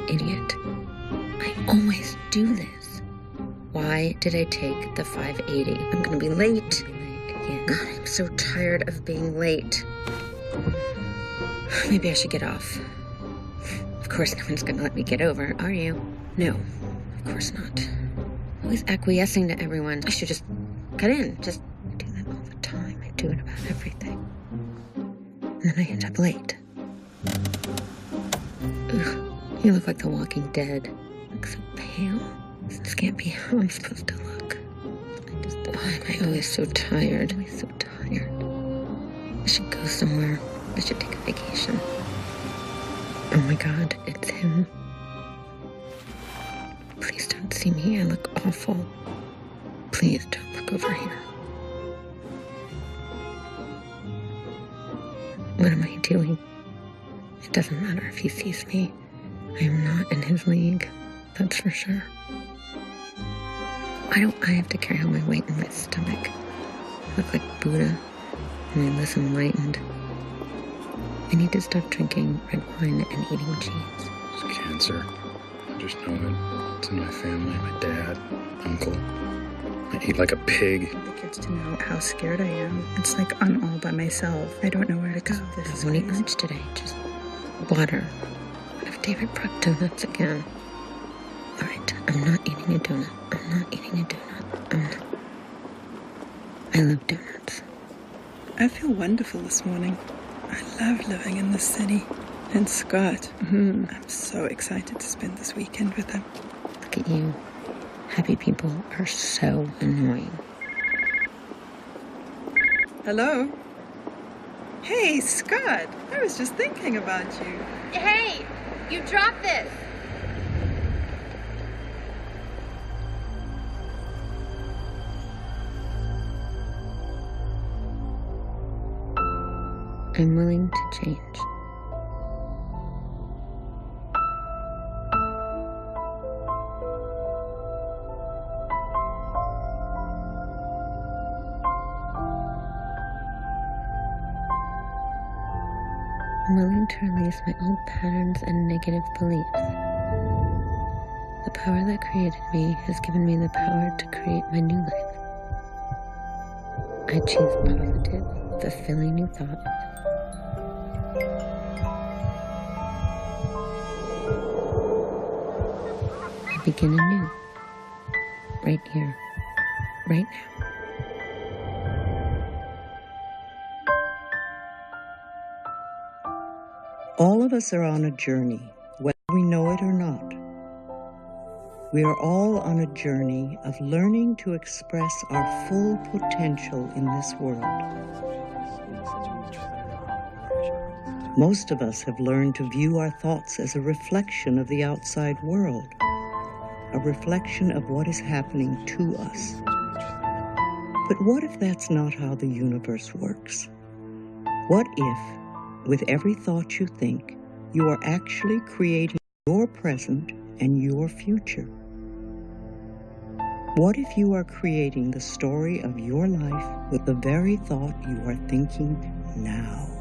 idiot. I always do this. Why did I take the 580? I'm gonna be late. Again. God, I'm so tired of being late. Maybe I should get off. Of course, no one's gonna let me get over, are you? No, of course not. Always acquiescing to everyone. I should just cut in. Just do that all the time. I do it about everything. And then I end up late. Ugh, you look like the Walking Dead. You look so pale. This can't be how I'm supposed to look. Why am I always so tired? Always so tired. I should go somewhere. I should take a vacation. Oh my God, it's him. Please don't see me. I look awful. Please don't look over here. What am I doing? It doesn't matter if he sees me. I am not in his league. That's for sure. Why don't I have to carry all my weight in my stomach? I look like Buddha, and I less enlightened. I need to stop drinking red wine and eating cheese. It's cancer. I just know it. It's in my family, my dad, uncle. I eat like a pig. I want the kids to know how scared I am. It's like I'm all by myself. I don't know where to go. I won't eat lunch today. Just water. What if David brought donuts again? All right, I'm not eating a donut. I'm not eating a donut. I love donuts. I feel wonderful this morning. I love living in the city. And Scott, I'm so excited to spend this weekend with him. Look at you. Happy people are so annoying. Hello? Hey, Scott. I was just thinking about you. Hey, you dropped this. I'm willing to change. I'm willing to release my old patterns and negative beliefs. The power that created me has given me the power to create my new life. I choose positive, fulfilling new thoughts. I begin anew, right here, right now. All of us are on a journey, whether we know it or not. We are all on a journey of learning to express our full potential in this world. Most of us have learned to view our thoughts as a reflection of the outside world, a reflection of what is happening to us. But what if that's not how the universe works? What if, with every thought you think, you are actually creating your present and your future? What if you are creating the story of your life with the very thought you are thinking now?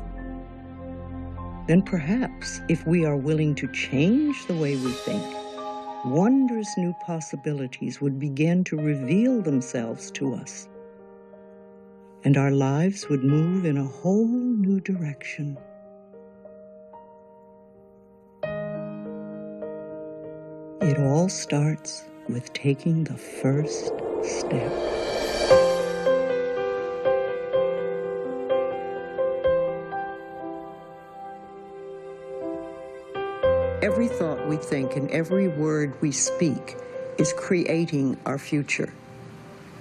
Then perhaps, if we are willing to change the way we think, wondrous new possibilities would begin to reveal themselves to us, and our lives would move in a whole new direction. It all starts with taking the first step. Every thought we think and every word we speak is creating our future.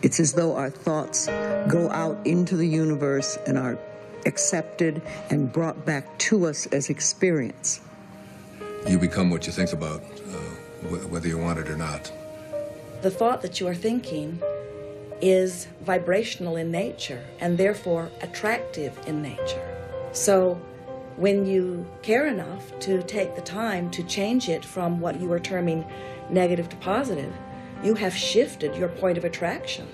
It's as though our thoughts go out into the universe and are accepted and brought back to us as experience. You become what you think about, whether you want it or not. The thought that you are thinking is vibrational in nature and therefore attractive in nature. So when you care enough to take the time to change it from what you are terming negative to positive, you have shifted your point of attraction.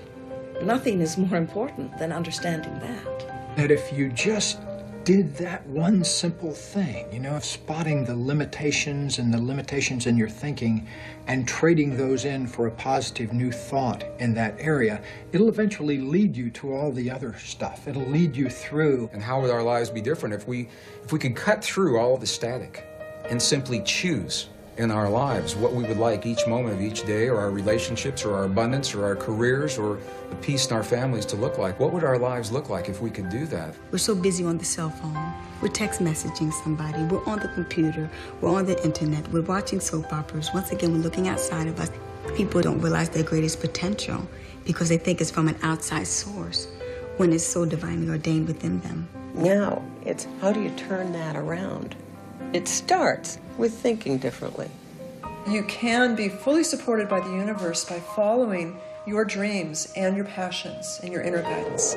Nothing is more important than understanding that. That if you just did that one simple thing, you know, of spotting the limitations and the limitations in your thinking and trading those in for a positive new thought in that area, it'll eventually lead you to all the other stuff. It'll lead you through. And how would our lives be different if we could cut through all the static and simply choose in our lives what we would like each moment of each day, or our relationships, or our abundance, or our careers, or the peace in our families to look like? What would our lives look like if we could do that? We're so busy on the cell phone. We're text messaging somebody. We're on the computer. We're on the internet. We're watching soap operas. Once again, we're looking outside of us. People don't realize their greatest potential because they think it's from an outside source when it's so divinely ordained within them. Now, it's how do you turn that around? It starts with thinking differently. You can be fully supported by the universe by following your dreams and your passions and your inner guidance.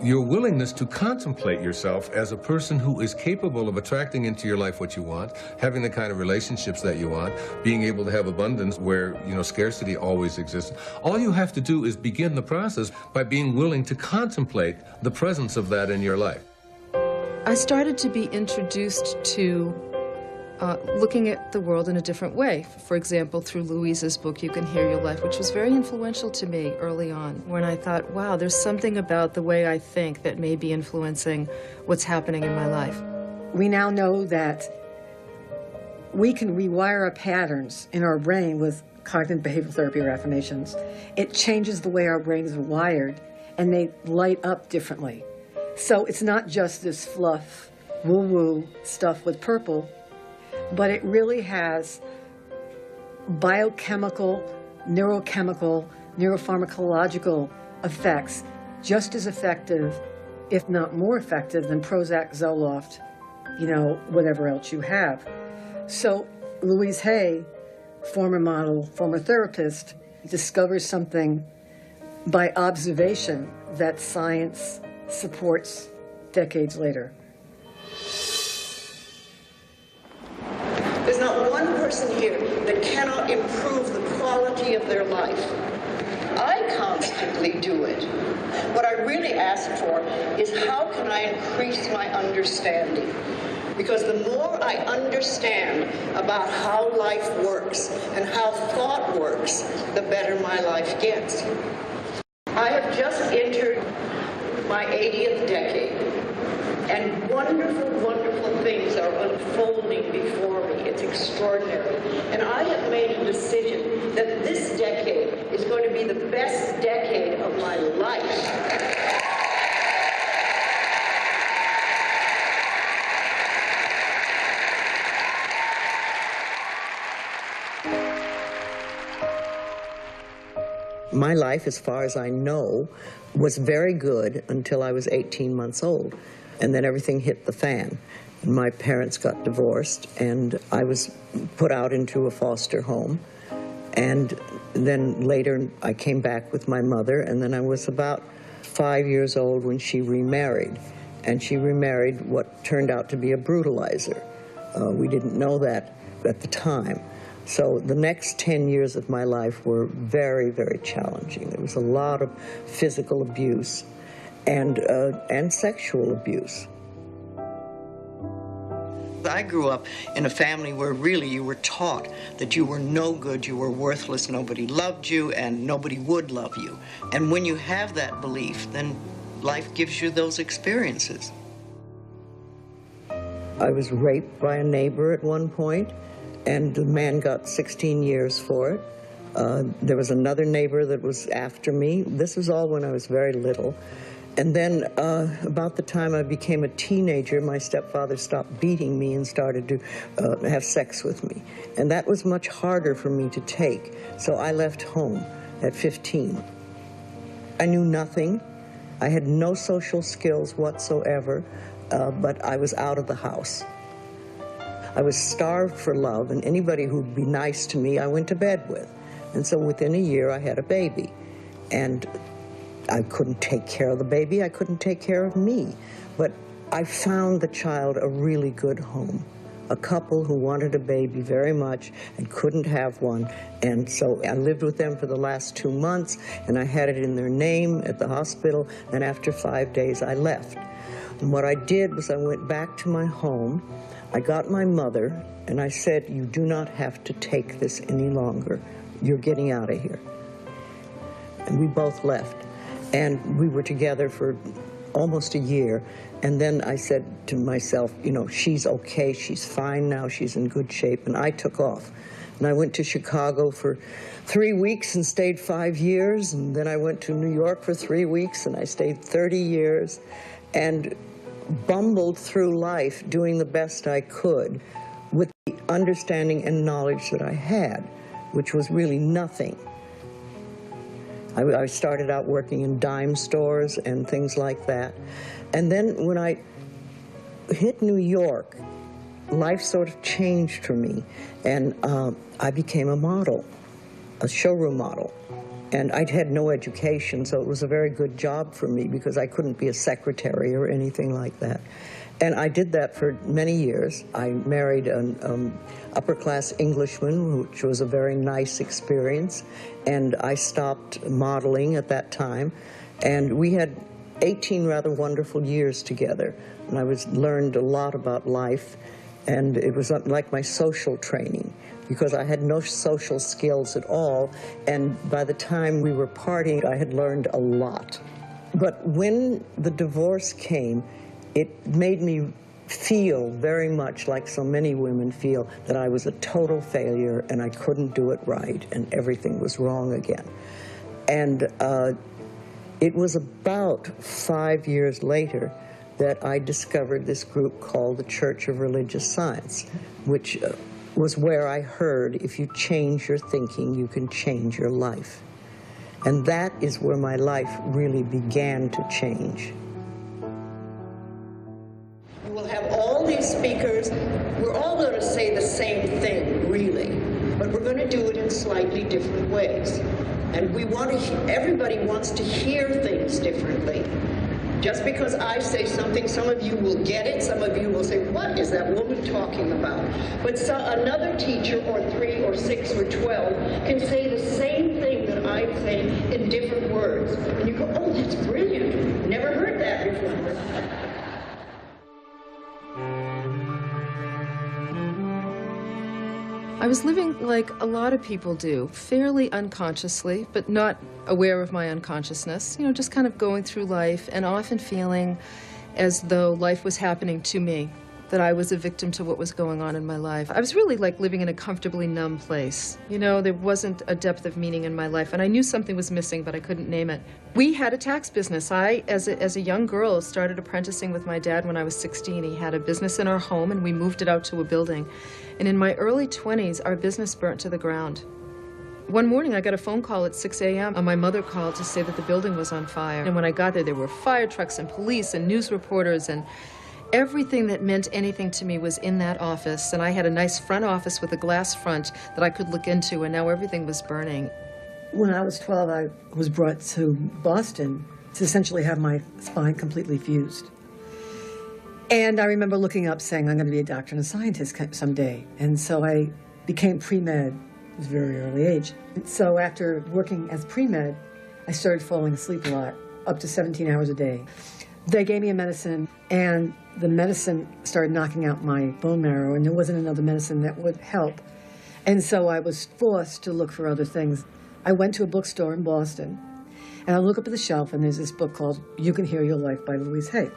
Your willingness to contemplate yourself as a person who is capable of attracting into your life what you want, having the kind of relationships that you want, being able to have abundance where, you know, scarcity always exists. All you have to do is begin the process by being willing to contemplate the presence of that in your life. I started to be introduced to looking at the world in a different way. For example, through Louise's book, You Can Hear Your Life, which was very influential to me early on, when I thought, wow, there's something about the way I think that may be influencing what's happening in my life. We now know that we can rewire our patterns in our brain with cognitive behavioral therapy or affirmations. It changes the way our brains are wired, and they light up differently. So it's not just this fluff, woo-woo stuff with purple, but it really has biochemical, neurochemical, neuropharmacological effects just as effective, if not more effective, than Prozac, Zoloft, you know, whatever else you have. So Louise Hay, former model, former therapist, discovers something by observation that science supports decades later. There's not one person here that cannot improve the quality of their life. I constantly do it. What I really ask for is how can I increase my understanding? Because the more I understand about how life works and how thought works, the better my life gets. I have just entered my 80th decade, and wonderful, wonderful things are unfolding before me. It's extraordinary. And I have made a decision that this decade is going to be the best decade of my life. My life, as far as I know, was very good until I was 18 months old. And then everything hit the fan. My parents got divorced, and I was put out into a foster home. And then later I came back with my mother, and then I was about 5 years old when she remarried. And she remarried what turned out to be a brutalizer. We didn't know that at the time. So the next 10 years of my life were very, very challenging. There was a lot of physical abuse and sexual abuse. I grew up in a family where really you were taught that you were no good, you were worthless, nobody loved you, and nobody would love you. And when you have that belief, then life gives you those experiences. I was raped by a neighbor at one point, and the man got 16 years for it. There was another neighbor that was after me. This was all when I was very little. And then about the time I became a teenager, my stepfather stopped beating me and started to have sex with me. And that was much harder for me to take. So I left home at 15. I knew nothing. I had no social skills whatsoever, but I was out of the house. I was starved for love, and anybody who'd be nice to me, I went to bed with. And so within a year, I had a baby. And I couldn't take care of the baby, I couldn't take care of me. But I found the child a really good home, a couple who wanted a baby very much and couldn't have one. And so I lived with them for the last 2 months, and I had it in their name at the hospital, and after 5 days I left. And what I did was I went back to my home, I got my mother, and I said, you do not have to take this any longer. You're getting out of here. And we both left. And we were together for almost a year. And then I said to myself, you know, she's okay, she's fine now, she's in good shape. And I took off. And I went to Chicago for 3 weeks and stayed 5 years. And then I went to New York for 3 weeks and I stayed 30 years and bumbled through life doing the best I could with the understanding and knowledge that I had, which was really nothing. I started out working in dime stores and things like that. And then when I hit New York, life sort of changed for me. And I became a model, a showroom model. And I'd had no education, so it was a very good job for me because I couldn't be a secretary or anything like that. And I did that for many years. I married an upper-class Englishman, which was a very nice experience, and I stopped modeling at that time. And we had 18 rather wonderful years together, and I learned a lot about life, and it was like my social training, because I had no social skills at all, and by the time we were partying, I had learned a lot. But when the divorce came, it made me feel very much like so many women feel, that I was a total failure and I couldn't do it right and everything was wrong again. And it was about 5 years later that I discovered this group called the Church of Religious Science, which was where I heard, if you change your thinking, you can change your life. And that is where my life really began to change. We'll have all these speakers. We're all going to say the same thing, really, but we're going to do it in slightly different ways. And we want to, everybody wants to hear things differently. Just because I say something, some of you will get it, some of you will say, what is that woman talking about? But another teacher, or 3 or 6 or 12, can say the same thing that I'm saying in different words. And you go, oh, that's brilliant. Never heard that before. I was living like a lot of people do, fairly unconsciously, but not aware of my unconsciousness, you know, just kind of going through life and often feeling as though life was happening to me, that I was a victim to what was going on in my life. I was really like living in a comfortably numb place. You know, there wasn't a depth of meaning in my life, and I knew something was missing, but I couldn't name it. We had a tax business. I, as a young girl, started apprenticing with my dad when I was 16. He had a business in our home, and we moved it out to a building. And in my early 20s, our business burnt to the ground. One morning, I got a phone call at 6 a.m. and my mother called to say that the building was on fire. And when I got there were fire trucks and police and news reporters, and everything that meant anything to me was in that office. And I had a nice front office with a glass front that I could look into, and now everything was burning. When I was 12, I was brought to Boston to essentially have my spine completely fused. And I remember looking up saying, I'm going to be a doctor and a scientist someday. And so I became pre-med at a very early age. And so after working as pre-med, I started falling asleep a lot, up to 17 hours a day. They gave me a medicine, and the medicine started knocking out my bone marrow, and there wasn't another medicine that would help. And so I was forced to look for other things. I went to a bookstore in Boston, and I look up at the shelf, and there's this book called You Can Heal Your Life by Louise Hay.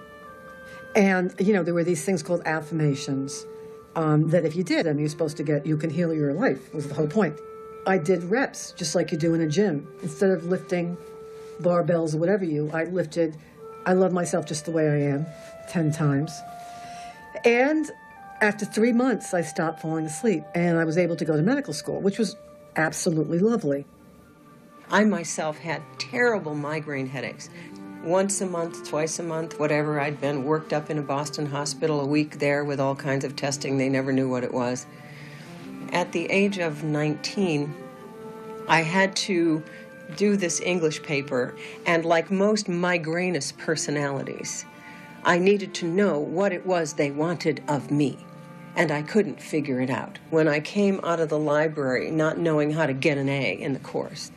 And, you know, there were these things called affirmations that if you did them, you're supposed to get, you can heal your life, was the whole point. I did reps, just like you do in a gym. Instead of lifting barbells or whatever I lifted, I love myself just the way I am, 10 times. And after 3 months, I stopped falling asleep, and I was able to go to medical school, which was absolutely lovely. I myself had terrible migraine headaches. Once a month, twice a month, whatever. I'd been worked up in a Boston hospital, a week there with all kinds of testing. They never knew what it was. At the age of 19, I had to do this English paper, and like most migrainous personalities, I needed to know what it was they wanted of me. and I couldn't figure it out. When I came out of the library not knowing how to get an A in the course,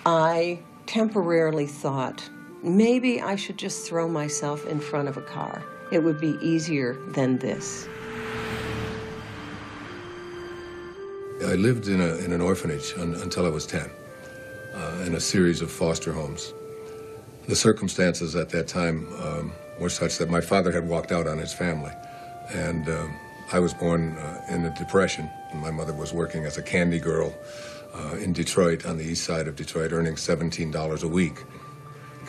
I temporarily thought, maybe I should just throw myself in front of a car. It would be easier than this. I lived in an orphanage until I was 10, in a series of foster homes. The circumstances at that time were such that my father had walked out on his family, and I was born in a depression. My mother was working as a candy girl in Detroit, on the east side of Detroit, earning $17 a week.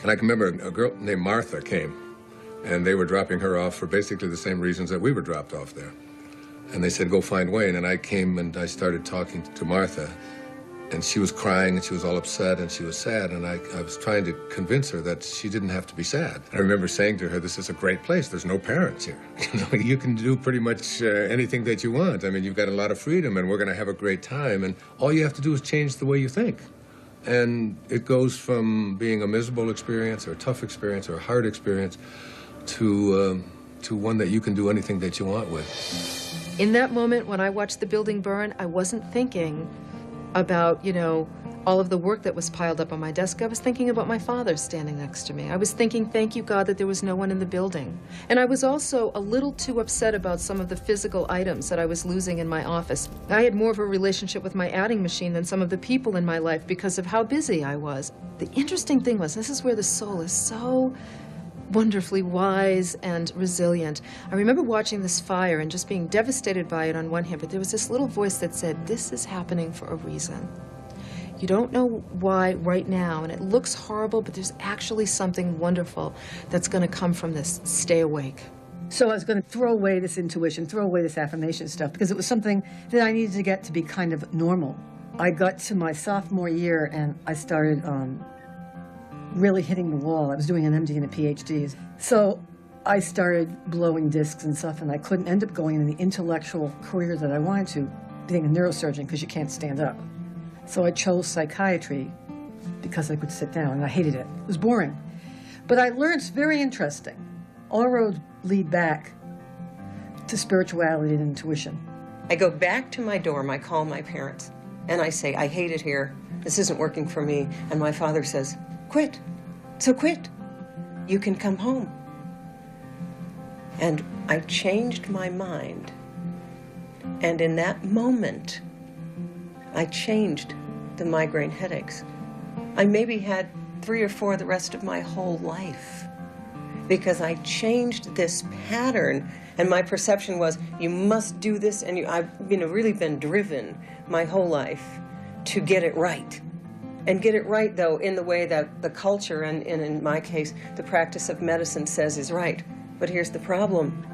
And I can remember a girl named Martha came, and they were dropping her off for basically the same reasons that we were dropped off there. And they said, go find Wayne. And I came and I started talking to Martha. And she was crying and she was all upset and she was sad. And I was trying to convince her that she didn't have to be sad. I remember saying to her, this is a great place. There's no parents here. You can do pretty much anything that you want. I mean, you've got a lot of freedom and we're going to have a great time. And all you have to do is change the way you think. And it goes from being a miserable experience or a tough experience or a hard experience to one that you can do anything that you want with. In that moment when I watched the building burn, I wasn't thinking about, all of the work that was piled up on my desk. I was thinking about my father standing next to me. I was thinking, thank you, God, that there was no one in the building. And I was also a little too upset about some of the physical items that I was losing in my office. I had more of a relationship with my adding machine than some of the people in my life because of how busy I was. The interesting thing was, this is where the soul is so wonderfully wise and resilient. I remember watching this fire and just being devastated by it on one hand, but there was this little voice that said, this is happening for a reason. You don't know why right now, and it looks horrible, but there's actually something wonderful that's going to come from this. Stay awake. So I was going to throw away this intuition, throw away this affirmation stuff, because it was something that I needed to get to be kind of normal. I got to my sophomore year and I started really hitting the wall. I was doing an MD and a PhD. So I started blowing discs and stuff, and I couldn't end up going in the intellectual career that I wanted to, being a neurosurgeon, because you can't stand up. So I chose psychiatry because I could sit down, and I hated it. It was boring. But I learned, it's very interesting. All roads lead back to spirituality and intuition. I go back to my dorm, I call my parents, and I say, I hate it here. This isn't working for me. And my father says, quit. So quit. You can come home. And I changed my mind. And in that moment, I changed the migraine headaches. I maybe had 3 or 4 the rest of my whole life because I changed this pattern, and my perception was, you must do this, and I've really been driven my whole life to get it right. And get it right, though, in the way that the culture, and in my case, the practice of medicine says is right. But here's the problem.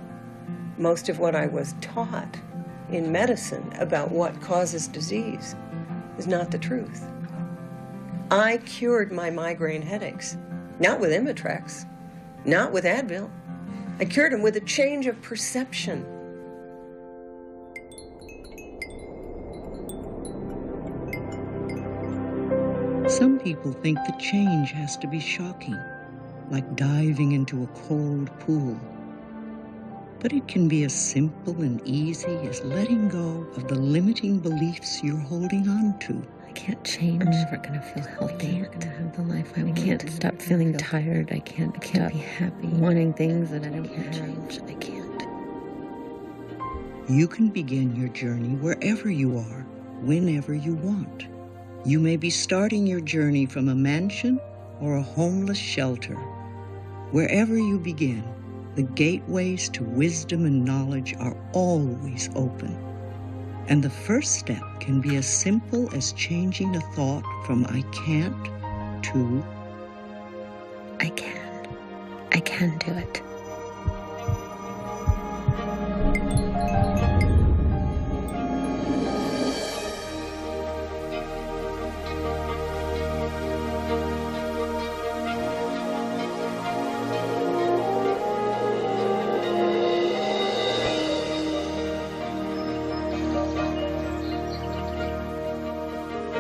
Most of what I was taught in medicine about what causes disease is not the truth. I cured my migraine headaches, not with Imitrex, not with Advil. I cured them with a change of perception. Some people think the change has to be shocking, like diving into a cold pool. But it can be as simple and easy as letting go of the limiting beliefs you're holding on to. I can't change. I'm never going to feel healthy. I'm going to have the life I want. I can't stop feeling tired. I can't be happy. Wanting things that I don't have. Change. I can't. You can begin your journey wherever you are, whenever you want. You may be starting your journey from a mansion or a homeless shelter. Wherever you begin, the gateways to wisdom and knowledge are always open. And the first step can be as simple as changing a thought from I can't to I can. I can do it.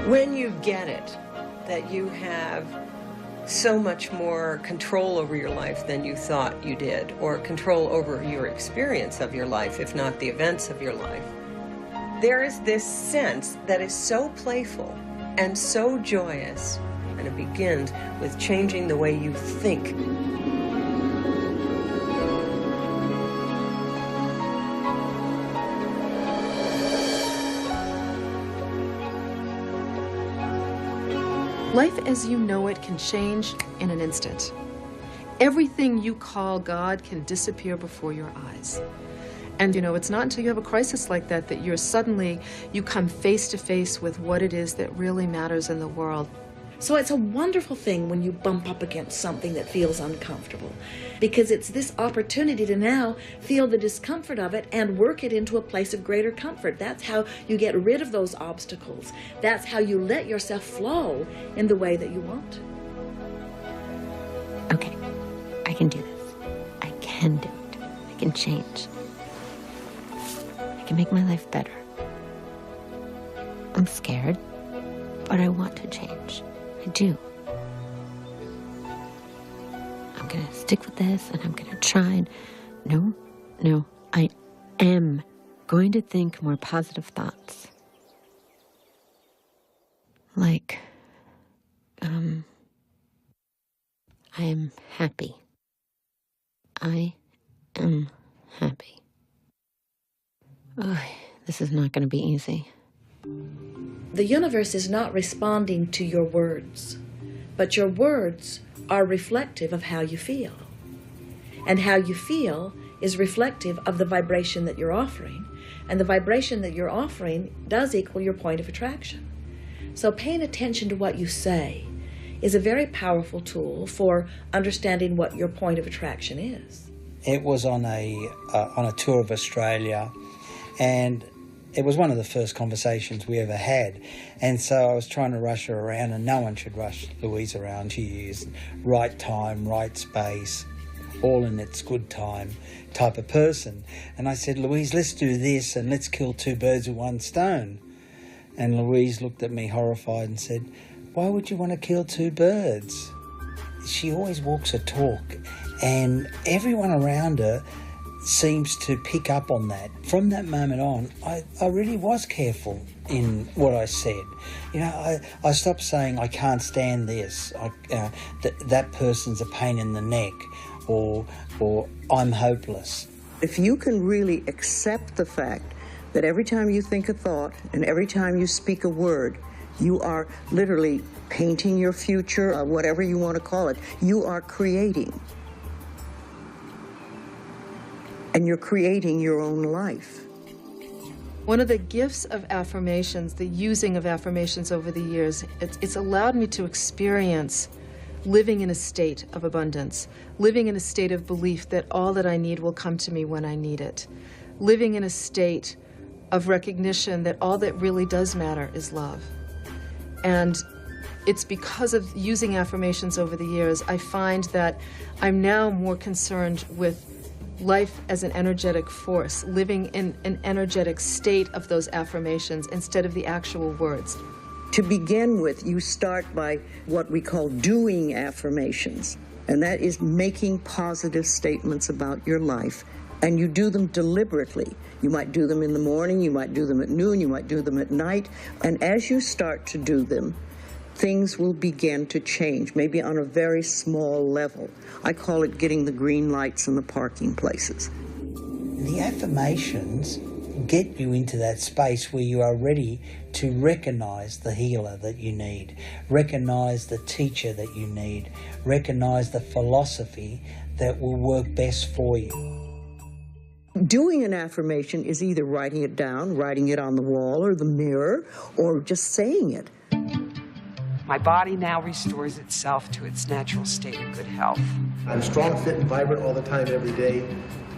When you get it, that you have so much more control over your life than you thought you did, or control over your experience of your life, if not the events of your life. There is this sense that is so playful and so joyous, and it begins with changing the way you think. Life as you know it can change in an instant. Everything you call God can disappear before your eyes. And you know, it's not until you have a crisis like that that you come face to face with what it is that really matters in the world. So it's a wonderful thing when you bump up against something that feels uncomfortable, because it's this opportunity to now feel the discomfort of it and work it into a place of greater comfort. That's how you get rid of those obstacles. That's how you let yourself flow in the way that you want. Okay, I can do this. I can do it. I can change. I can make my life better. I'm scared, but I want to change. I do. I'm gonna stick with this and I'm gonna try and... No, I am going to think more positive thoughts. Like, I am happy. I am happy. Oh, this is not gonna be easy. The universe is not responding to your words, but your words are reflective of how you feel. And how you feel is reflective of the vibration that you're offering. And the vibration that you're offering does equal your point of attraction. So paying attention to what you say is a very powerful tool for understanding what your point of attraction is. It was on a tour of Australia, and it was one of the first conversations we ever had. And so I was trying to rush her around, and no one should rush Louise around. She is right time, right space, all in its good time type of person. And I said, Louise, let's do this and let's kill two birds with one stone. And Louise looked at me horrified and said, why would you want to kill two birds? She always walks a talk, and everyone around her seems to pick up on that. From that moment on, I really was careful in what I said. You know, I stopped saying, I can't stand this, that person's a pain in the neck, or I'm hopeless. If you can really accept the fact that every time you think a thought and every time you speak a word, you are literally painting your future, whatever you want to call it, you are creating. And you're creating your own life. One of the gifts of affirmations, the using of affirmations over the years, it's allowed me to experience living in a state of abundance, living in a state of belief that all that I need will come to me when I need it, living in a state of recognition that all that really does matter is love. And it's because of using affirmations over the years, I find that I'm now more concerned with life as an energetic force, living in an energetic state of those affirmations instead of the actual words. To begin with, you start by what we call doing affirmations, and that is making positive statements about your life, and you do them deliberately. You might do them in the morning, you might do them at noon, you might do them at night, and as you start to do them, things will begin to change, maybe on a very small level. I call it getting the green lights in the parking places. The affirmations get you into that space where you are ready to recognize the healer that you need, recognize the teacher that you need, recognize the philosophy that will work best for you. Doing an affirmation is either writing it down, writing it on the wall or the mirror, or just saying it. My body now restores itself to its natural state of good health. I'm strong, fit, and vibrant all the time, every day.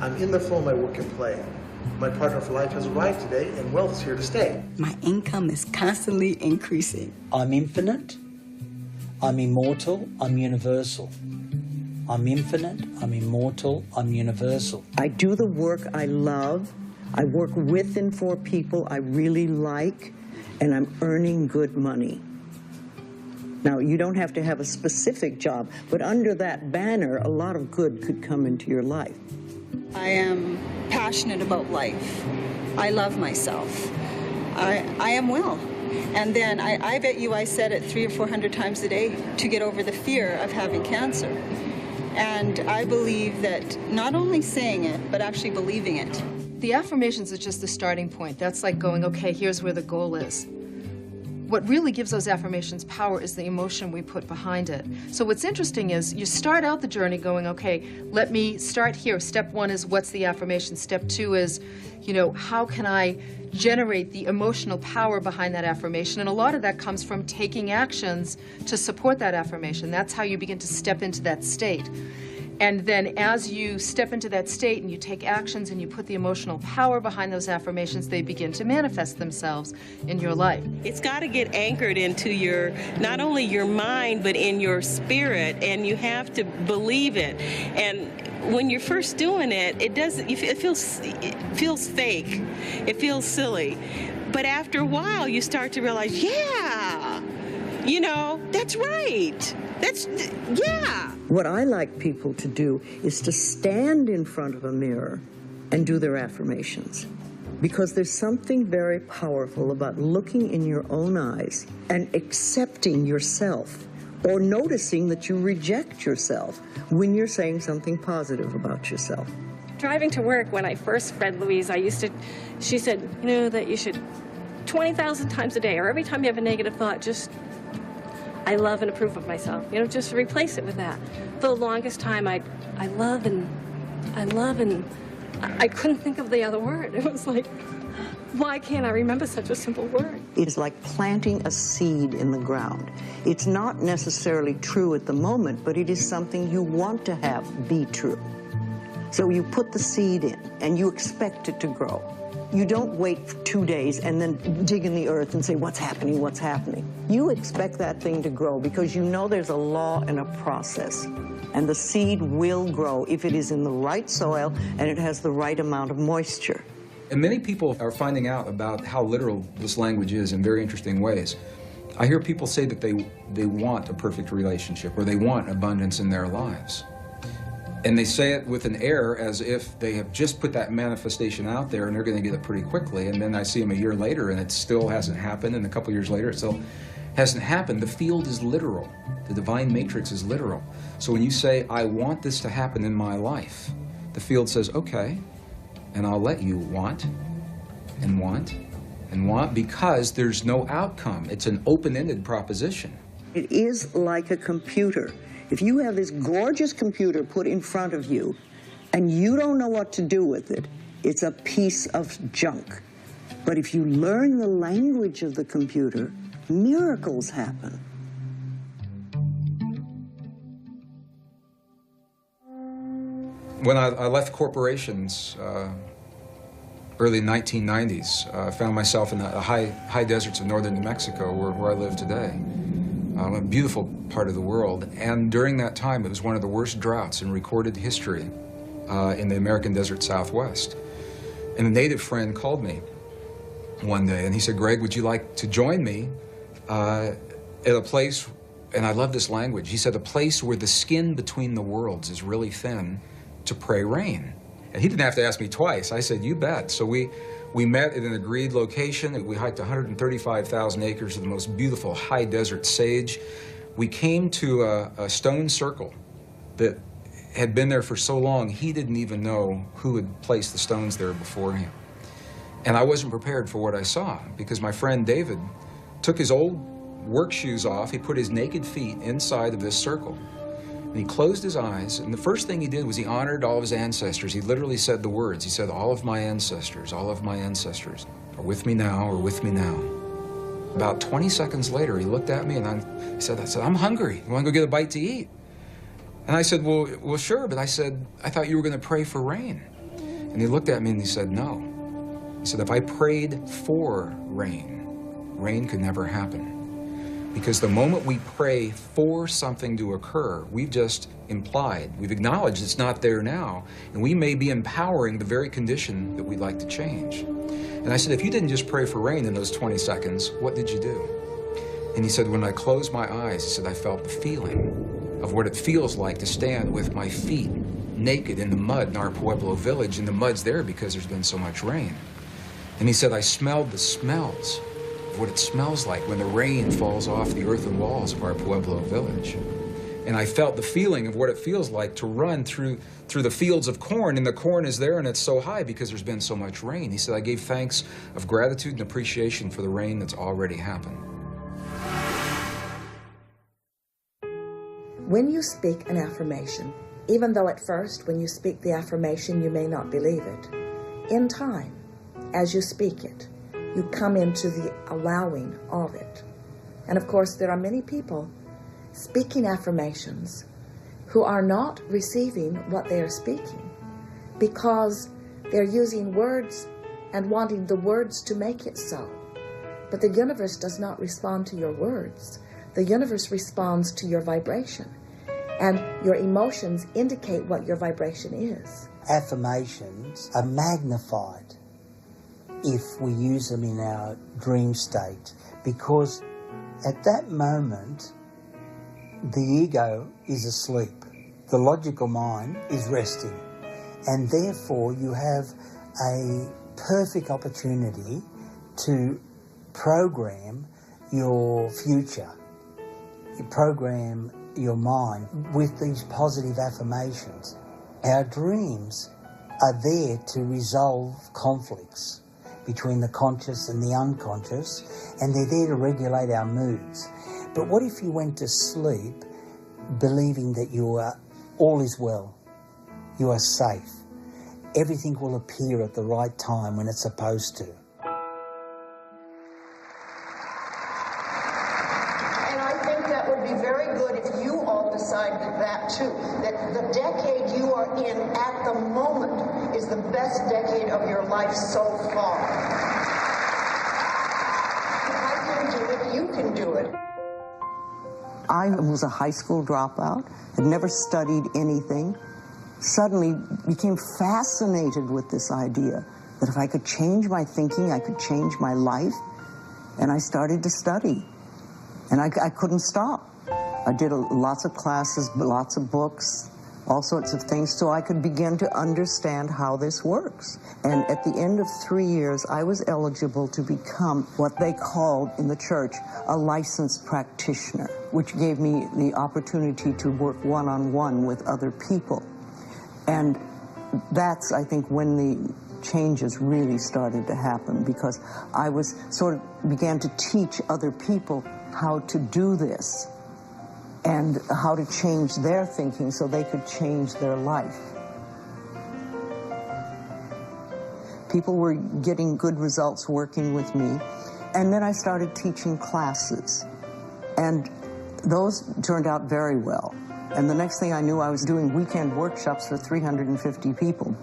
I'm in the flow of my work and play. My partner for life has arrived today, and wealth is here to stay. My income is constantly increasing. I'm infinite, I'm immortal, I'm universal. I'm infinite, I'm immortal, I'm universal. I do the work I love. I work with and for people I really like, and I'm earning good money. Now, you don't have to have a specific job, but under that banner, a lot of good could come into your life. I am passionate about life. I love myself. I am well. And then I bet you I said it 300 or 400 times a day to get over the fear of having cancer. And I believe that not only saying it, but actually believing it. The affirmations is just the starting point. That's like going, okay, here's where the goal is. What really gives those affirmations power is the emotion we put behind it. So what's interesting is you start out the journey going, okay, let me start here. Step one is what's the affirmation? Step two is, you know, how can I generate the emotional power behind that affirmation? And a lot of that comes from taking actions to support that affirmation. That's how you begin to step into that state. And then as you step into that state and you take actions and you put the emotional power behind those affirmations, they begin to manifest themselves in your life. It's got to get anchored into your, not only your mind, but in your spirit, and you have to believe it. And when you're first doing it, it feels fake. It feels silly. But after a while, you start to realize, yeah, you know, that's right. Yeah. What I like people to do is to stand in front of a mirror and do their affirmations. Because there's something very powerful about looking in your own eyes and accepting yourself, or noticing that you reject yourself when you're saying something positive about yourself. Driving to work, when I first read Louise, she said, you know, that you should 20,000 times a day, or every time you have a negative thought, just, I love and approve of myself. You know, just replace it with that. For the longest time, I love and I couldn't think of the other word. It was like, why can't I remember such a simple word? It's like planting a seed in the ground. It's not necessarily true at the moment, but it is something you want to have be true. So you put the seed in and you expect it to grow. You don't wait for 2 days and then dig in the earth and say, what's happening, what's happening? You expect that thing to grow because you know there's a law and a process. And the seed will grow if it is in the right soil and it has the right amount of moisture. And many people are finding out about how literal this language is in very interesting ways. I hear people say that they want a perfect relationship, or they want abundance in their lives. And they say it with an air as if they have just put that manifestation out there and they're going to get it pretty quickly. And then I see them a year later and it still hasn't happened, and a couple years later it still hasn't happened. The field is literal. The divine matrix is literal. So when you say, I want this to happen in my life, the field says, okay, and I'll let you want and want and want, because there's no outcome. It's an open-ended proposition. It is like a computer. If you have this gorgeous computer put in front of you and you don't know what to do with it, it's a piece of junk. But if you learn the language of the computer, miracles happen. When I left corporations, early 1990s, I found myself in the high deserts of northern New Mexico, where I live today. A beautiful part of the world, and during that time it was one of the worst droughts in recorded history in the American desert Southwest. And a native friend called me one day and he said, Greg, would you like to join me at a place, and I love this language, he said, a place where the skin between the worlds is really thin, to pray rain. And he didn't have to ask me twice. I said, you bet. So we met at an agreed location. We hiked 135,000 acres of the most beautiful high desert sage. We came to a stone circle that had been there for so long, he didn't even know who had placed the stones there before him. And I wasn't prepared for what I saw, because my friend David took his old work shoes off. He put his naked feet inside of this circle. And he closed his eyes, and the first thing he did was he honored all of his ancestors. He literally said the words. He said, all of my ancestors are with me now, or with me now. About 20 seconds later, he looked at me and I said, I'm hungry. You want to go get a bite to eat? And I said, well, sure, but I said, I thought you were going to pray for rain. And he looked at me and he said, no. He said, if I prayed for rain, rain could never happen. Because the moment we pray for something to occur, we've just implied, we've acknowledged it's not there now, and we may be empowering the very condition that we'd like to change. And I said, if you didn't just pray for rain in those 20 seconds, what did you do? And he said, when I closed my eyes, he said, I felt the feeling of what it feels like to stand with my feet naked in the mud in our Pueblo village, and the mud's there because there's been so much rain. And he said, I smelled the smells of what it smells like when the rain falls off the earthen walls of our Pueblo village. And I felt the feeling of what it feels like to run through the fields of corn, and the corn is there and it's so high because there's been so much rain. He said, I gave thanks of gratitude and appreciation for the rain that's already happened. When you speak an affirmation, even though at first when you speak the affirmation you may not believe it, in time, as you speak it, you come into the allowing of it. And of course, there are many people speaking affirmations who are not receiving what they are speaking because they're using words and wanting the words to make it so. But the universe does not respond to your words. The universe responds to your vibration. And your emotions indicate what your vibration is. Affirmations are magnified if we use them in our dream state, because at that moment the ego is asleep, the logical mind is resting, and therefore you have a perfect opportunity to program your future. You program your mind with these positive affirmations. Our dreams are there to resolve conflicts between the conscious and the unconscious, and they're there to regulate our moods. But what if you went to sleep believing that all is well, you are safe, everything will appear at the right time when it's supposed to? That too, that the decade you are in at the moment is the best decade of your life so far. If I can do it, you can do it. I was a high school dropout, had never studied anything, suddenly became fascinated with this idea that if I could change my thinking, I could change my life, and I started to study, and I couldn't stop. I did lots of classes, lots of books, all sorts of things, so I could begin to understand how this works. And at the end of 3 years, I was eligible to become what they called in the church a licensed practitioner, which gave me the opportunity to work one-on-one with other people. And that's, I think, when the changes really started to happen, because I began to teach other people how to do this and how to change their thinking so they could change their life. People were getting good results working with me, and then I started teaching classes, and those turned out very well. And the next thing I knew, I was doing weekend workshops for 350 people.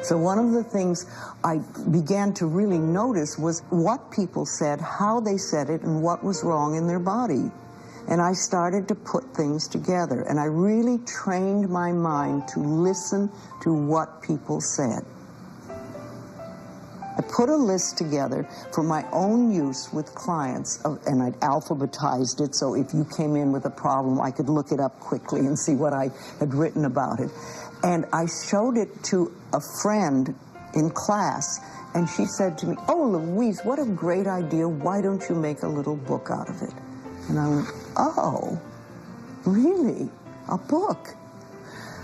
So one of the things I began to really notice was what people said, how they said it, and what was wrong in their body. And I started to put things together, and I really trained my mind to listen to what people said. I put a list together for my own use with clients, and I'd alphabetized it, so if you came in with a problem, I could look it up quickly and see what I had written about it. And I showed it to a friend in class, and she said to me, "Oh, Louise, what a great idea. Why don't you make a little book out of it?" And I went, "Oh, really? A book?"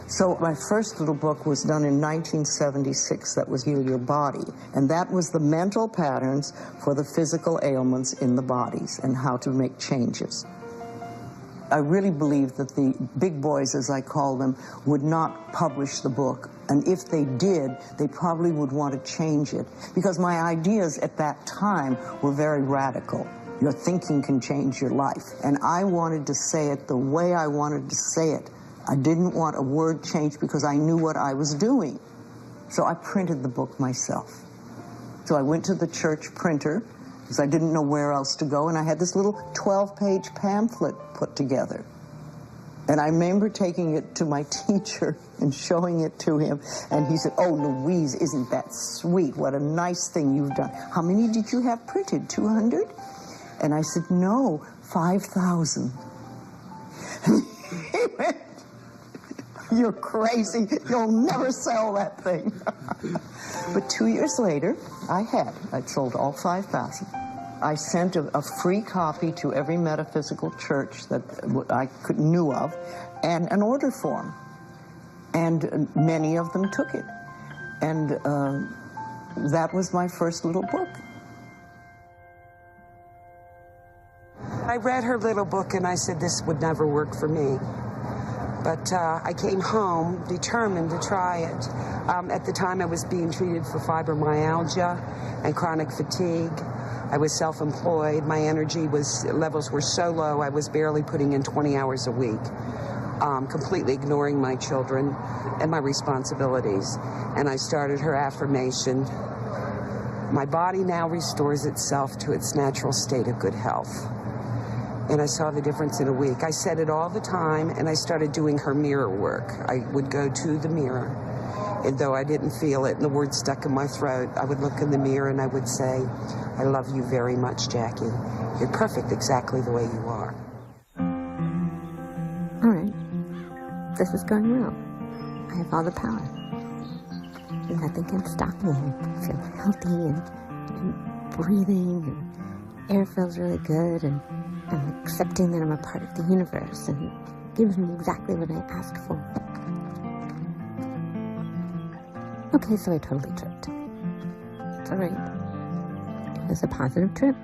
So my first little book was done in 1976. That was Heal Your Body. And that was the mental patterns for the physical ailments in the bodies and how to make changes. I really believe that the big boys, as I call them, would not publish the book. And if they did, they probably would want to change it, because my ideas at that time were very radical. Your thinking can change your life. And I wanted to say it the way I wanted to say it. I didn't want a word changed because I knew what I was doing. So I printed the book myself. So I went to the church printer because I didn't know where else to go, and I had this little 12-page pamphlet put together. And I remember taking it to my teacher and showing it to him, and he said, "Oh, Louise, isn't that sweet? What a nice thing you've done. How many did you have printed? 200? And I said, no, 5,000. He went, you're crazy. You'll never sell that thing. But 2 years later, I'd sold all 5,000. I sent a free copy to every metaphysical church that I knew of, and an order form. And many of them took it. And that was my first little book. I read her little book and I said this would never work for me. But I came home determined to try it. At the time I was being treated for fibromyalgia and chronic fatigue. I was self-employed. My energy levels were so low I was barely putting in 20 hours a week, completely ignoring my children and my responsibilities. And I started her affirmation, my body now restores itself to its natural state of good health. And I saw the difference in a week. I said it all the time, and I started doing her mirror work. I would go to the mirror, and though I didn't feel it and the words stuck in my throat, I would look in the mirror and I would say, I love you very much, Jackie. You're perfect exactly the way you are. All right, this is going well. I have all the power. Nothing can stop me. I feel healthy and breathing, and air feels really good, and I'm accepting that I'm a part of the universe, and it gives me exactly what I asked for. Okay, so I totally tripped. It's all right. It was a positive trip.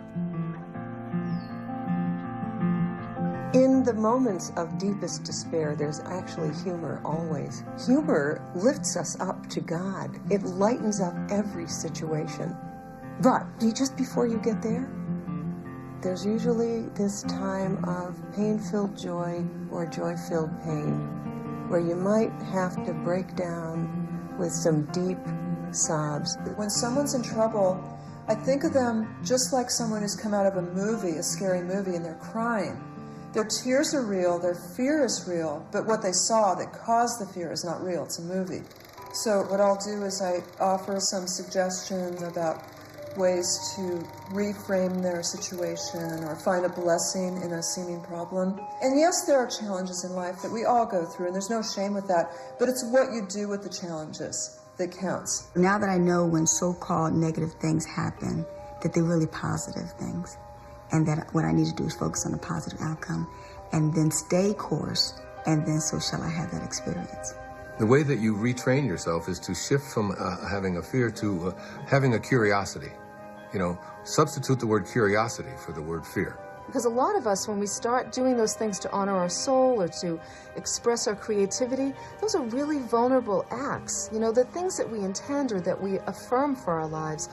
In the moments of deepest despair, there's actually humor always. Humor lifts us up to God. It lightens up every situation. But just before you get there, there's usually this time of pain-filled joy or joy-filled pain, where you might have to break down with some deep sobs. When someone's in trouble, I think of them just like someone who's come out of a movie, a scary movie, and they're crying. Their tears are real, their fear is real, but what they saw that caused the fear is not real, it's a movie. So what I'll do is I offer some suggestions about ways to reframe their situation or find a blessing in a seeming problem. And yes, there are challenges in life that we all go through, and there's no shame with that, but it's what you do with the challenges that counts. Now that I know when so-called negative things happen, that they're really positive things, and that what I need to do is focus on a positive outcome, and then stay course, and then so shall I have that experience. The way that you retrain yourself is to shift from having a fear to having a curiosity. You know, substitute the word curiosity for the word fear. Because a lot of us, when we start doing those things to honor our soul or to express our creativity, those are really vulnerable acts. You know, the things that we intend or that we affirm for our lives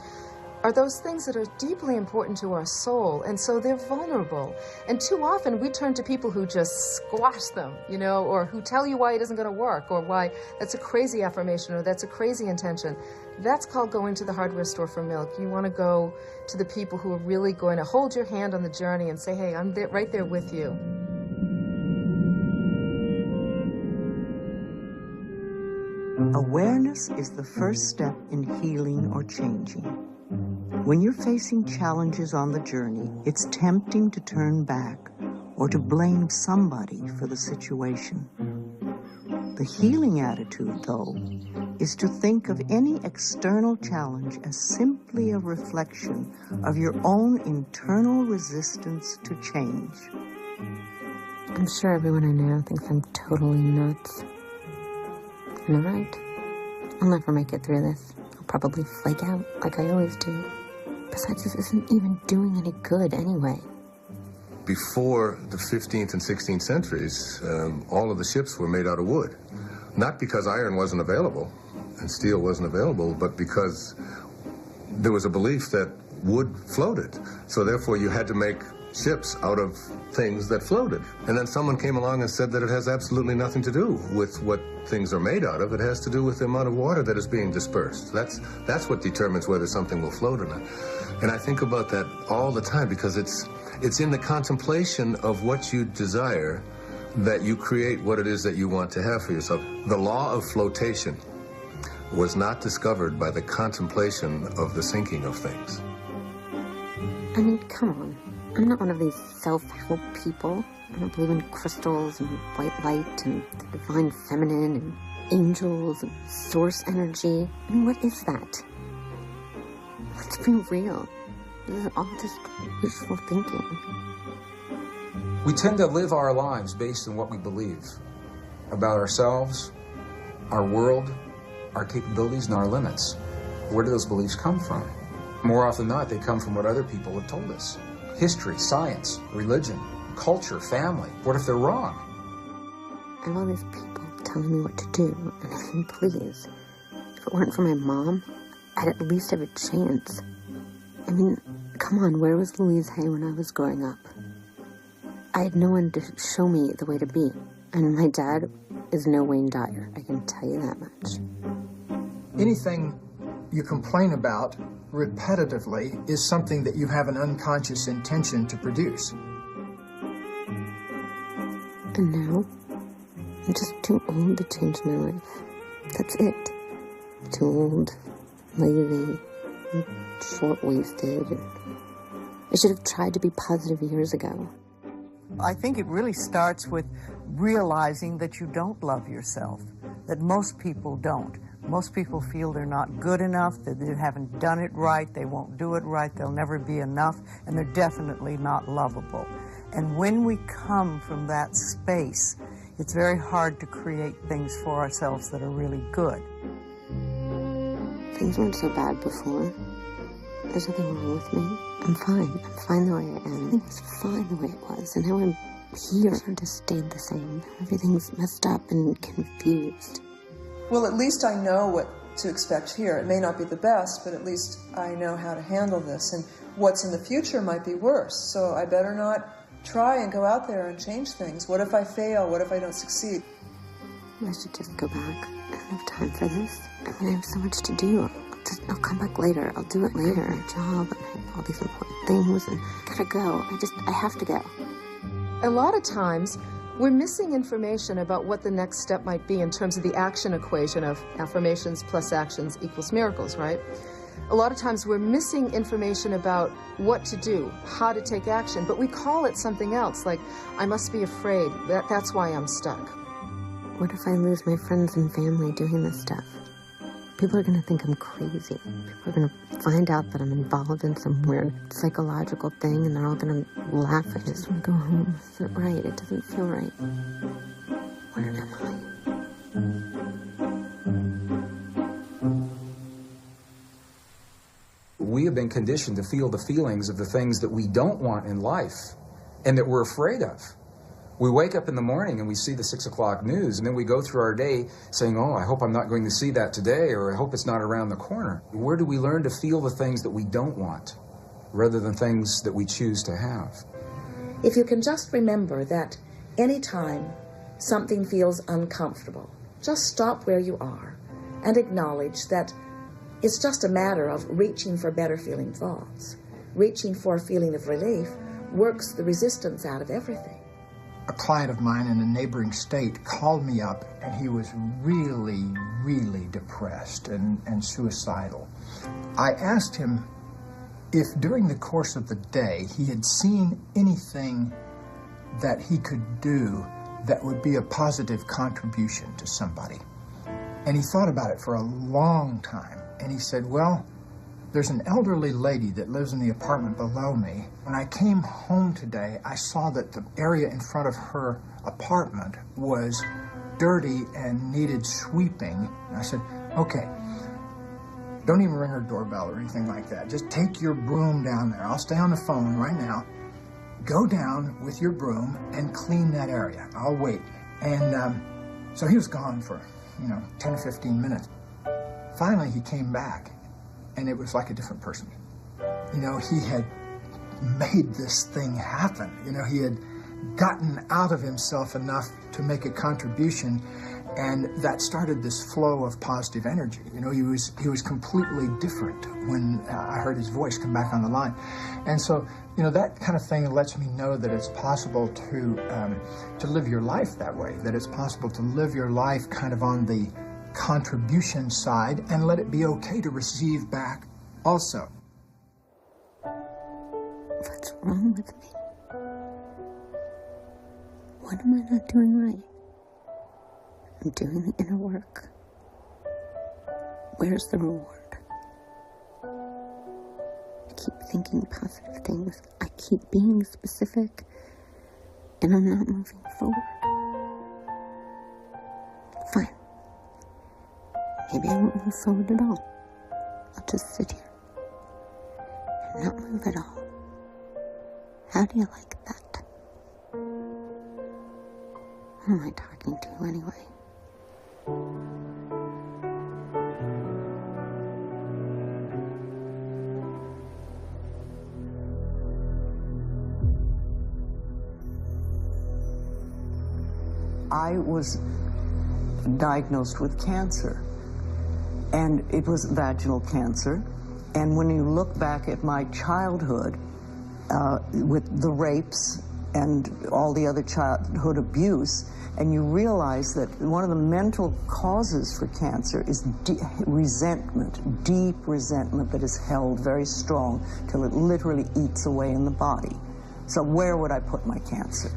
are those things that are deeply important to our soul, and so they're vulnerable. And too often we turn to people who just squash them, you know, or who tell you why it isn't going to work, or why that's a crazy affirmation, or that's a crazy intention. That's called going to the hardware store for milk. You want to go to the people who are really going to hold your hand on the journey and say, hey, I'm right there with you. Awareness is the first step in healing or changing. When you're facing challenges on the journey, it's tempting to turn back or to blame somebody for the situation. The healing attitude, though, is to think of any external challenge as simply a reflection of your own internal resistance to change. I'm sure everyone I know thinks I'm totally nuts. And they're right. I'll never make it through this. I'll probably flake out like I always do. Besides, this isn't even doing any good anyway. Before the 15th and 16th centuries, all of the ships were made out of wood. Not because iron wasn't available and steel wasn't available, but because there was a belief that wood floated. So therefore you had to make ships out of things that floated. And then someone came along and said that it has absolutely nothing to do with what things are made out of. It has to do with the amount of water that is being dispersed. That's what determines whether something will float or not. And I think about that all the time because it's in the contemplation of what you desire that you create what it is that you want to have for yourself. The law of flotation was not discovered by the contemplation of the sinking of things. I mean, come on. I'm not one of these self-help people. I don't believe in crystals and white light and the divine feminine and angels and source energy. I mean, what is that? Let's be real. This is all just wishful thinking. We tend to live our lives based on what we believe about ourselves, our world, our capabilities, and our limits. Where do those beliefs come from? More often than not, they come from what other people have told us. History, science, religion, culture, family. What if they're wrong? I have all these people telling me what to do, and I mean, please. If it weren't for my mom, I'd at least have a chance. I mean, come on, where was Louise Hay when I was growing up? I had no one to show me the way to be. And my dad is no Wayne Dyer, I can tell you that much. Anything you complain about repetitively is something that you have an unconscious intention to produce. And now, I'm just too old to change my life. That's it. Too old, lazy, and short-waisted. I should have tried to be positive years ago. I think it really starts with realizing that you don't love yourself, that most people don't. Most people feel they're not good enough, that they haven't done it right, they won't do it right, they'll never be enough, and they're definitely not lovable. And when we come from that space, it's very hard to create things for ourselves that are really good. Things weren't so bad before. There's nothing wrong with me. I'm fine. I'm fine the way I am. Everything's fine the way it was. And now I'm here. It just stayed the same. Everything's messed up and confused. Well, at least I know what to expect here. It may not be the best, but at least I know how to handle this. And what's in the future might be worse. So I better not try and go out there and change things. What if I fail? What if I don't succeed? I should just go back. I don't have time for this. I mean, I have so much to do. I'll come back later. I'll do it later. A job, and I have all these important things, and I gotta go. I have to go. A lot of times, we're missing information about what the next step might be in terms of the action equation of affirmations plus actions equals miracles, right? A lot of times we're missing information about what to do, how to take action, but we call it something else, like, I must be afraid. That's why I'm stuck. What if I lose my friends and family doing this stuff? People are going to think I'm crazy. People are going to find out that I'm involved in some weird psychological thing, and they're all going to laugh. I just want to go home. It's not right. It doesn't feel right. Where am I? We have been conditioned to feel the feelings of the things that we don't want in life and that we're afraid of. We wake up in the morning and we see the 6 o'clock news, and then we go through our day saying, oh, I hope I'm not going to see that today, or I hope it's not around the corner. Where do we learn to feel the things that we don't want rather than things that we choose to have? If you can just remember that anytime something feels uncomfortable, just stop where you are and acknowledge that it's just a matter of reaching for better feeling thoughts. Reaching for a feeling of relief works the resistance out of everything. A client of mine in a neighboring state called me up, and he was really, really depressed and suicidal. I asked him if during the course of the day he had seen anything that he could do that would be a positive contribution to somebody. And he thought about it for a long time, and he said, well, there's an elderly lady that lives in the apartment below me. When I came home today, I saw that the area in front of her apartment was dirty and needed sweeping. And I said, okay, don't even ring her doorbell or anything like that. Just take your broom down there. I'll stay on the phone right now. Go down with your broom and clean that area. I'll wait. And so he was gone for, 10 or 15 minutes. Finally, he came back. And it was like a different person. He had made this thing happen. He had gotten out of himself enough to make a contribution, and that started this flow of positive energy. He was completely different when I heard his voice come back on the line. And so, that kind of thing lets me know that it's possible to live your life that way, that it's possible to live your life kind of on the contribution side and let it be okay to receive back also. That's wrong with me? What am I not doing right? I'm doing the inner work. Where's the reward? I keep thinking positive things. I keep being specific. And I'm not moving forward. Fine. Maybe I won't move forward at all. I'll just sit here and not move at all. How do you like that? Who am I talking to anyway? I was diagnosed with cancer, and it was vaginal cancer. And when you look back at my childhood, with the rapes and all the other childhood abuse, and you realize that one of the mental causes for cancer is resentment, deep resentment that is held very strong till it literally eats away in the body. So where would I put my cancer?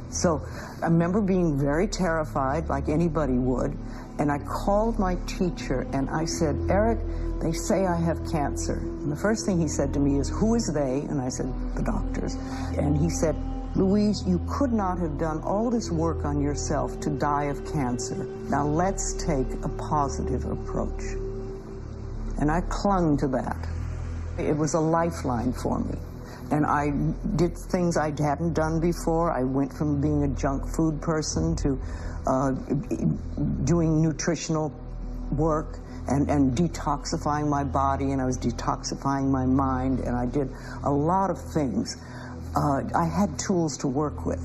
So I remember being very terrified, like anybody would, and I called my teacher and I said, Eric, they say I have cancer. And the first thing he said to me is, who is they? And I said, the doctors. And he said, Louise, you could not have done all this work on yourself to die of cancer. Now let's take a positive approach. And I clung to that. It was a lifeline for me. And I did things I hadn't done before. I went from being a junk food person to doing nutritional work and detoxifying my body, and I was detoxifying my mind, and I did a lot of things. I had tools to work with.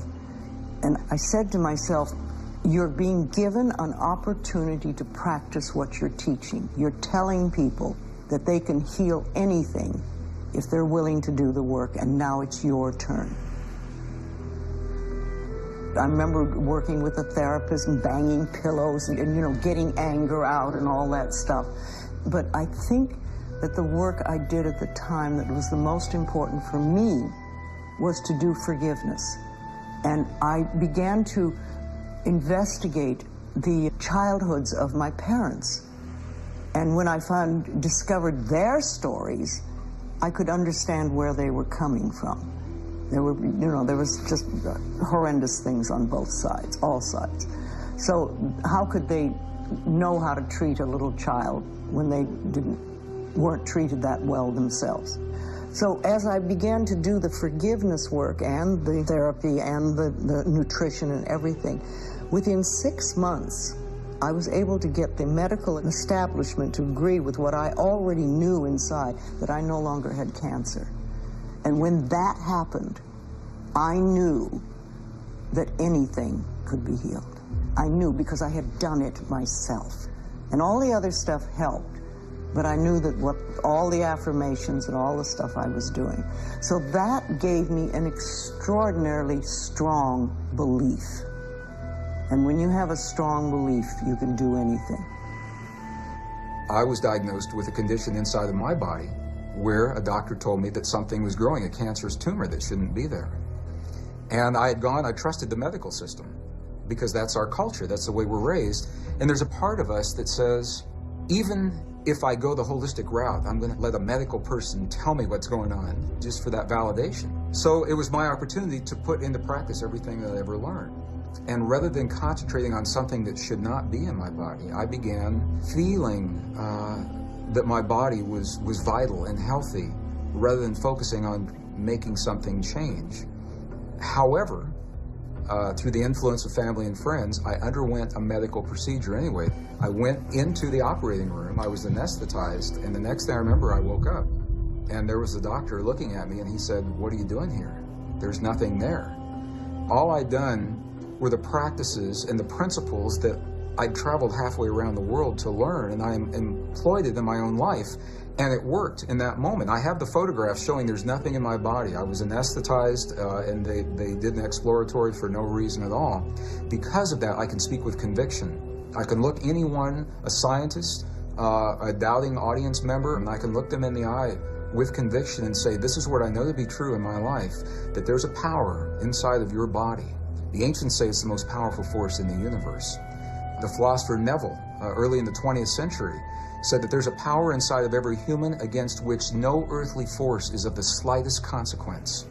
And I said to myself, you're being given an opportunity to practice what you're teaching. You're telling people that they can heal anything if they're willing to do the work, and now it's your turn. I remember working with a therapist and banging pillows and you know, getting anger out and all that stuff. But I think that the work I did at the time that was the most important for me was to do forgiveness. And I began to investigate the childhoods of my parents. And when I discovered their stories, I could understand where they were coming from. There were, you know, there was just horrendous things on both sides, all sides. So how could they know how to treat a little child when they weren't treated that well themselves? So as I began to do the forgiveness work and the therapy and the nutrition and everything, within 6 months, I was able to get the medical establishment to agree with what I already knew inside, that I no longer had cancer. And when that happened, I knew that anything could be healed. I knew because I had done it myself. And all the other stuff helped, but I knew that all the affirmations and all the stuff I was doing. So that gave me an extraordinarily strong belief. And when you have a strong belief, you can do anything. I was diagnosed with a condition inside of my body where a doctor told me that something was growing, a cancerous tumor that shouldn't be there. And I trusted the medical system because that's our culture, that's the way we're raised. And there's a part of us that says, even if I go the holistic route, I'm gonna let a medical person tell me what's going on just for that validation. So it was my opportunity to put into practice everything that I ever learned. And rather than concentrating on something that should not be in my body, I began feeling that my body was vital and healthy rather than focusing on making something change. However, through the influence of family and friends, I underwent a medical procedure anyway. I went into the operating room, I was anesthetized, and the next thing I remember, I woke up. And there was a doctor looking at me and he said, "What are you doing here? There's nothing there." All I'd done were the practices and the principles that I'd traveled halfway around the world to learn, and I employed it in my own life, and it worked in that moment. I have the photographs showing there's nothing in my body. I was anesthetized, and they did an exploratory for no reason at all. Because of that, I can speak with conviction. I can look anyone, a scientist, a doubting audience member, and I can look them in the eye with conviction and say, this is what I know to be true in my life, that there's a power inside of your body. The ancients say it's the most powerful force in the universe. The philosopher Neville, early in the 20th century, said that there's a power inside of every human against which no earthly force is of the slightest consequence.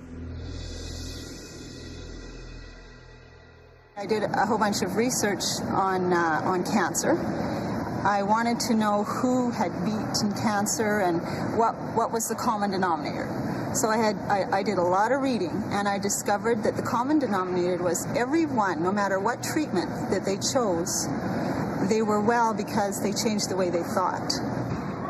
I did a whole bunch of research on cancer. I wanted to know who had beaten cancer and what was the common denominator. So I did a lot of reading, and I discovered that the common denominator was everyone, no matter what treatment that they chose, they were well because they changed the way they thought.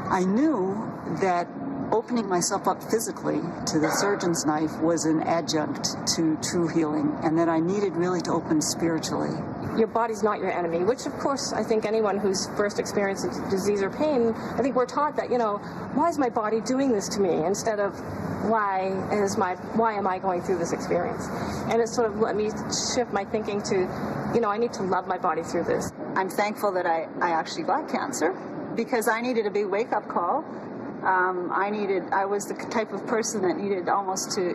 I knew that opening myself up physically to the surgeon's knife was an adjunct to true healing, and that I needed really to open spiritually. Your body's not your enemy, which of course I think anyone who's first experienced disease or pain, I think we're taught that, why is my body doing this to me, instead of why am I going through this experience? And it sort of let me shift my thinking to, I need to love my body through this. I'm thankful that I actually got cancer because I needed a big wake-up call. I was the type of person that needed almost to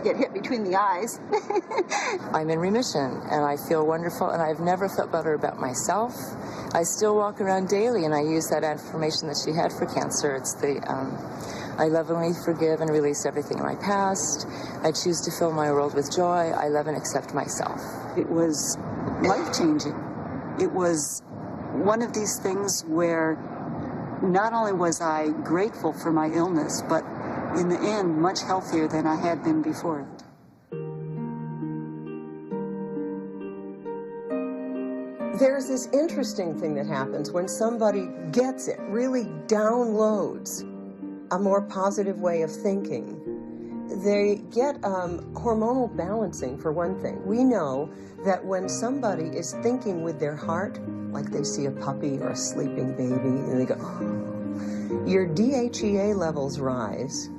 get hit between the eyes. I'm in remission, and I feel wonderful, and I've never felt better about myself. I still walk around daily, and I use that affirmation that she had for cancer. It's I lovingly forgive and release everything in my past. I choose to fill my world with joy. I love and accept myself. It was life-changing. It was one of these things where not only was I grateful for my illness, but in the end, much healthier than I had been before. There's this interesting thing that happens when somebody gets it, really downloads a more positive way of thinking. They get hormonal balancing, for one thing. We know that when somebody is thinking with their heart, like they see a puppy or a sleeping baby, and they go, your DHEA levels rise,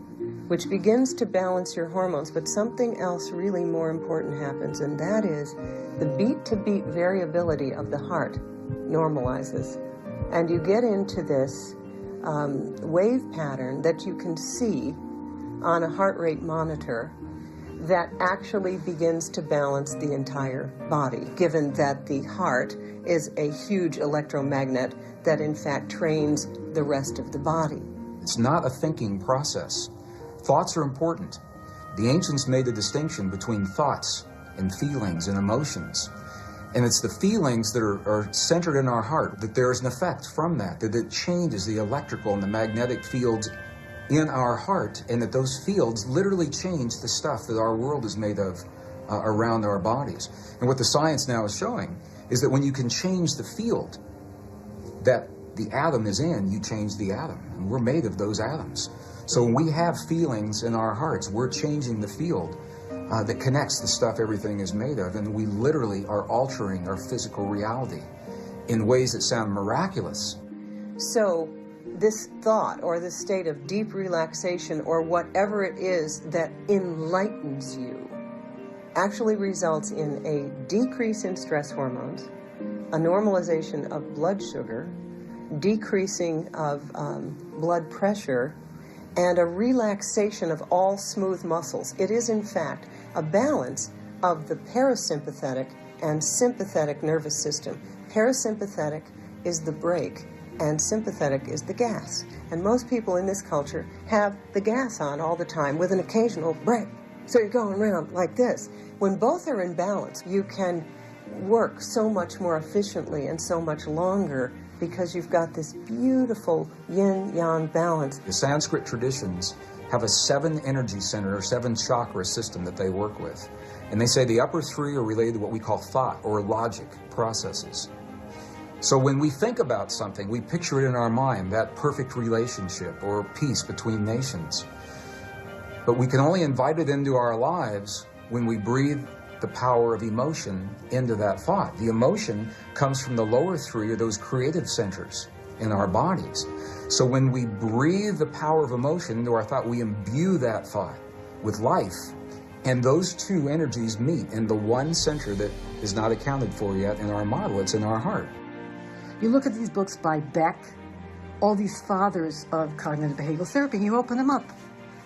which begins to balance your hormones, but something else really more important happens, and that is the beat-to-beat variability of the heart normalizes. And you get into this wave pattern that you can see on a heart rate monitor that actually begins to balance the entire body, given that the heart is a huge electromagnet that in fact trains the rest of the body. It's not a thinking process. Thoughts are important. The ancients made a distinction between thoughts and feelings and emotions. And it's the feelings that are centered in our heart, that there is an effect from that it changes the electrical and the magnetic fields in our heart, and that those fields literally change the stuff that our world is made of around our bodies. And what the science now is showing is that when you can change the field that the atom is in, you change the atom. And we're made of those atoms. So when we have feelings in our hearts, we're changing the field that connects the stuff everything is made of, and we literally are altering our physical reality in ways that sound miraculous. So this thought or this state of deep relaxation or whatever it is that enlightens you actually results in a decrease in stress hormones, a normalization of blood sugar, decreasing of blood pressure, and a relaxation of all smooth muscles. It is, in fact, a balance of the parasympathetic and sympathetic nervous system. Parasympathetic is the brake, and sympathetic is the gas. And most people in this culture have the gas on all the time with an occasional brake. So you're going around like this. When both are in balance, you can work so much more efficiently and so much longer because you've got this beautiful yin-yang balance. The Sanskrit traditions have a 7 energy center or 7 chakra system that they work with. And they say the upper 3 are related to what we call thought or logic processes. So when we think about something, we picture it in our mind, that perfect relationship or peace between nations. But we can only invite it into our lives when we breathe the power of emotion into that thought. The emotion comes from the lower 3 or those creative centers in our bodies. So when we breathe the power of emotion into our thought, we imbue that thought with life. And those 2 energies meet in the one center that is not accounted for yet in our model. It's in our heart. You look at these books by Beck all these fathers of cognitive behavioral therapy, you open them up.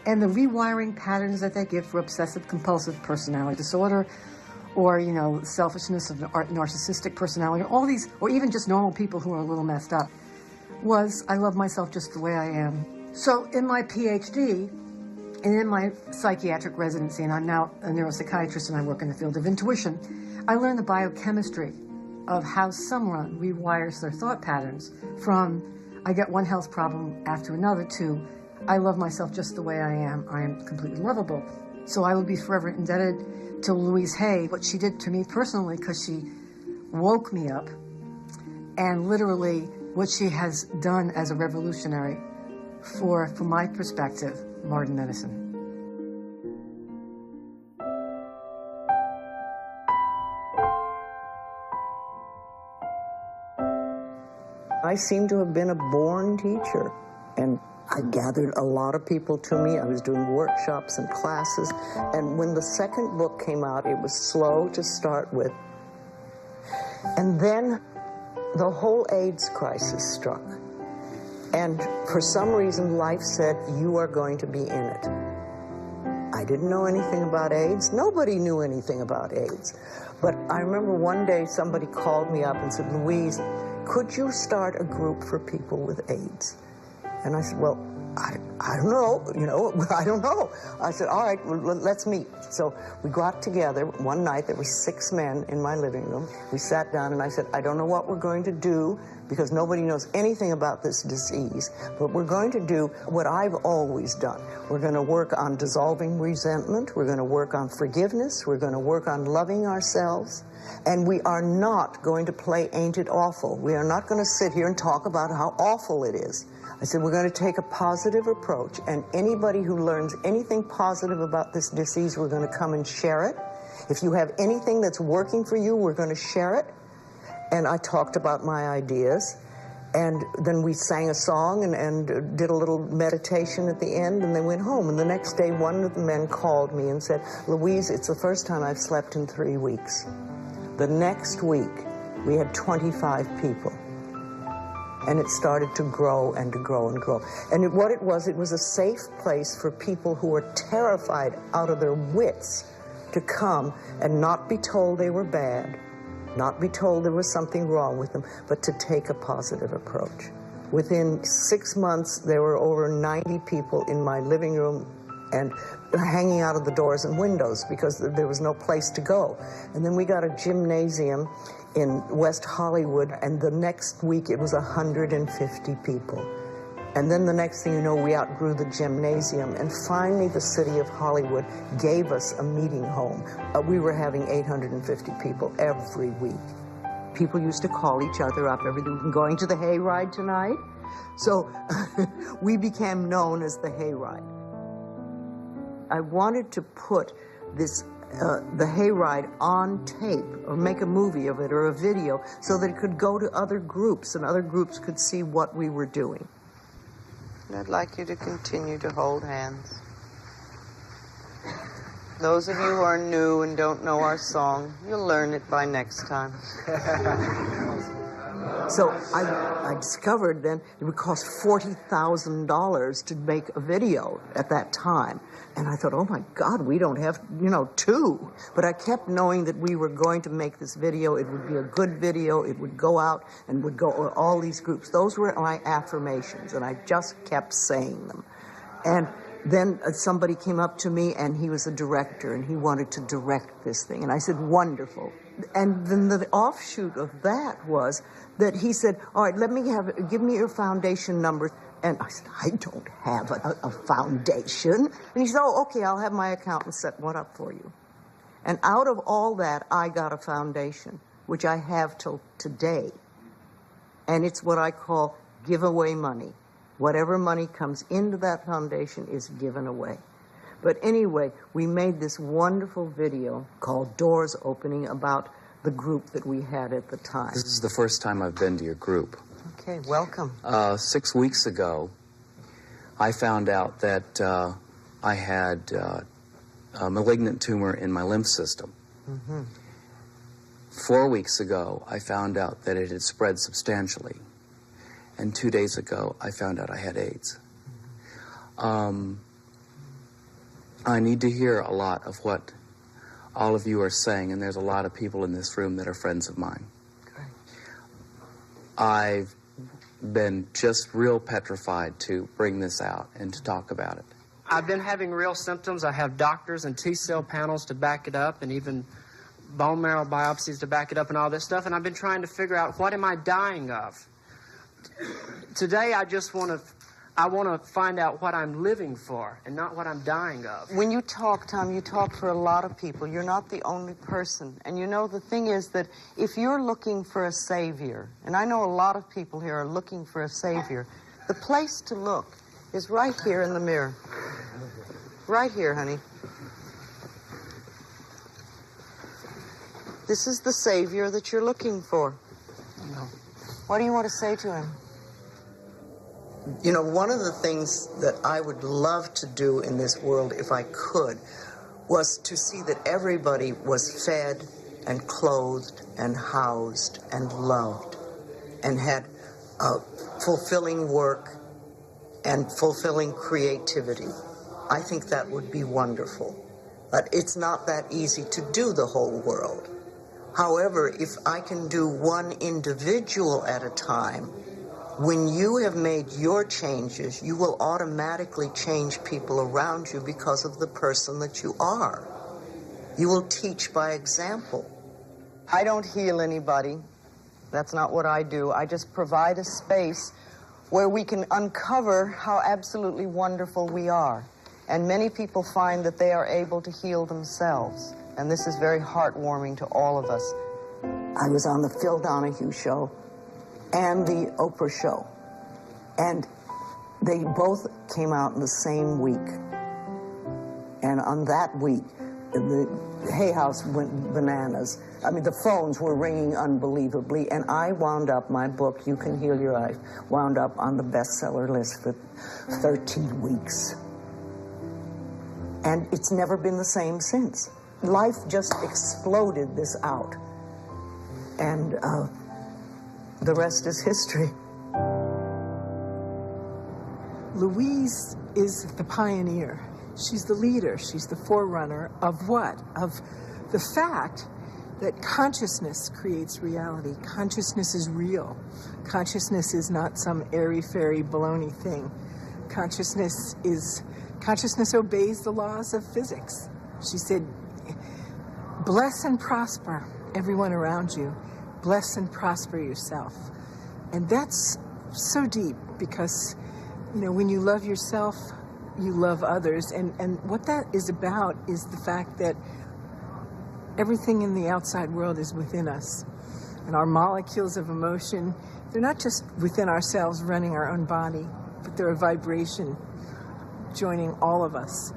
And the rewiring patterns that they give for obsessive compulsive personality disorder, or, you know, selfishness of narcissistic personality, all these, or even just normal people who are a little messed up, was I love myself just the way I am. So in my PhD and in my psychiatric residency, and I'm now a neuropsychiatrist and I work in the field of intuition, I learned the biochemistry of how someone rewires their thought patterns from I get one health problem after another to I love myself just the way I am completely lovable. So I will be forever indebted to Louise Hay, what she did to me personally, because she woke me up, and literally what she has done as a revolutionary for, from my perspective, modern medicine. I seem to have been a born teacher, and I gathered a lot of people to me. I was doing workshops and classes, and when the second book came out, it was slow to start with. And then the whole AIDS crisis struck. And for some reason, life said, you are going to be in it. I didn't know anything about AIDS. Nobody knew anything about AIDS. But I remember one day somebody called me up and said, Louise, could you start a group for people with AIDS? And I said, well, I don't know, I don't know. I said, all right, well, let's meet. So we got together one night. There were 6 men in my living room. We sat down and I said, I don't know what we're going to do because nobody knows anything about this disease, but we're going to do what I've always done. We're going to work on dissolving resentment. We're going to work on forgiveness. We're going to work on loving ourselves. And we are not going to play Ain't It Awful. We are not going to sit here and talk about how awful it is. I said, we're going to take a positive approach, and anybody who learns anything positive about this disease, we're going to come and share it. If you have anything that's working for you, we're going to share it. And I talked about my ideas, and then we sang a song and did a little meditation at the end, and they went home. And the next day, one of the men called me and said, Louise, it's the first time I've slept in 3 weeks. The next week, we had 25 people. And it started to grow and to grow and grow. And what it was a safe place for people who were terrified out of their wits to come and not be told they were bad, not be told there was something wrong with them, but to take a positive approach. Within 6 months, there were over 90 people in my living room and hanging out of the doors and windows because there was no place to go. And then we got a gymnasium in West Hollywood, and the next week it was 150 people. And then the next thing you know, we outgrew the gymnasium, and finally the city of Hollywood gave us a meeting home. We were having 850 people every week. People used to call each other up every week, going to the hayride tonight? So we became known as the hayride. I wanted to put this the hayride on tape, or make a movie of it or a video, so that it could go to other groups and other groups could see what we were doing. And I'd like you to continue to hold hands. Those of you who are new and don't know our song, you'll learn it by next time. So I discovered then it would cost $40,000 to make a video at that time. And I thought, oh my God, we don't have, 2. But I kept knowing that we were going to make this video. It would be a good video. It would go out and would go to all these groups. Those were my affirmations, and I just kept saying them. And then somebody came up to me, and he was a director, and he wanted to direct this thing. And I said, wonderful. And then the offshoot of that was that he said, all right, give me your foundation number. And I said, I don't have a foundation. And he said, oh, okay, I'll have my accountant set one up for you. And out of all that, I got a foundation, which I have till today. And it's what I call giveaway money. Whatever money comes into that foundation is given away. But anyway, we made this wonderful video called Doors Opening about the group that we had at the time. This is the first time I've been to your group. Okay, welcome. 6 weeks ago, I found out that I had a malignant tumor in my lymph system. Mm-hmm. 4 weeks ago, I found out that it had spread substantially. and 2 days ago, I found out I had AIDS. I need to hear a lot of what all of you are saying, and there's a lot of people in this room that are friends of mine. Great. I've been just real petrified to bring this out and to talk about it. I've been having real symptoms. I have doctors and T-cell panels to back it up, and even bone marrow biopsies to back it up and all this stuff, and I've been trying to figure out, what am I dying of? Today I just want to find out what I'm living for and not what I'm dying of. When you talk, Tom, you talk for a lot of people. You're not the only person. And you know, the thing is that if you're looking for a savior, and I know a lot of people here are looking for a savior, the place to look is right here in the mirror. Right here, honey. This is the savior that you're looking for. No. What do you want to say to him? You know, one of the things that I would love to do in this world, if I could, was to see that everybody was fed and clothed and housed and loved and had fulfilling work and fulfilling creativity. I think that would be wonderful. But it's not that easy to do the whole world. However, if I can do one individual at a time, when you have made your changes, you will automatically change people around you because of the person that you are. You will teach by example. I don't heal anybody. That's not what I do. I just provide a space where we can uncover how absolutely wonderful we are. And many people find that they are able to heal themselves. And this is very heartwarming to all of us. I was on the Phil Donahue show and the Oprah show. And they both came out in the same week. And on that week, the Hay House went bananas. I mean, the phones were ringing unbelievably. And I wound up, my book, You Can Heal Your Life, wound up on the bestseller list for 13 weeks. And it's never been the same since. Life just exploded this out. And the rest is history. Louise is the pioneer. She's the leader. She's the forerunner of what? Of the fact that consciousness creates reality. Consciousness is real. Consciousness is not some airy-fairy baloney thing. Consciousness obeys the laws of physics. She said, bless and prosper everyone around you. Bless and prosper yourself. And that's so deep because, you know, when you love yourself, you love others. And what that is about is the fact that everything in the outside world is within us. And our molecules of emotion, they're not just within ourselves running our own body, but they're a vibration joining all of us.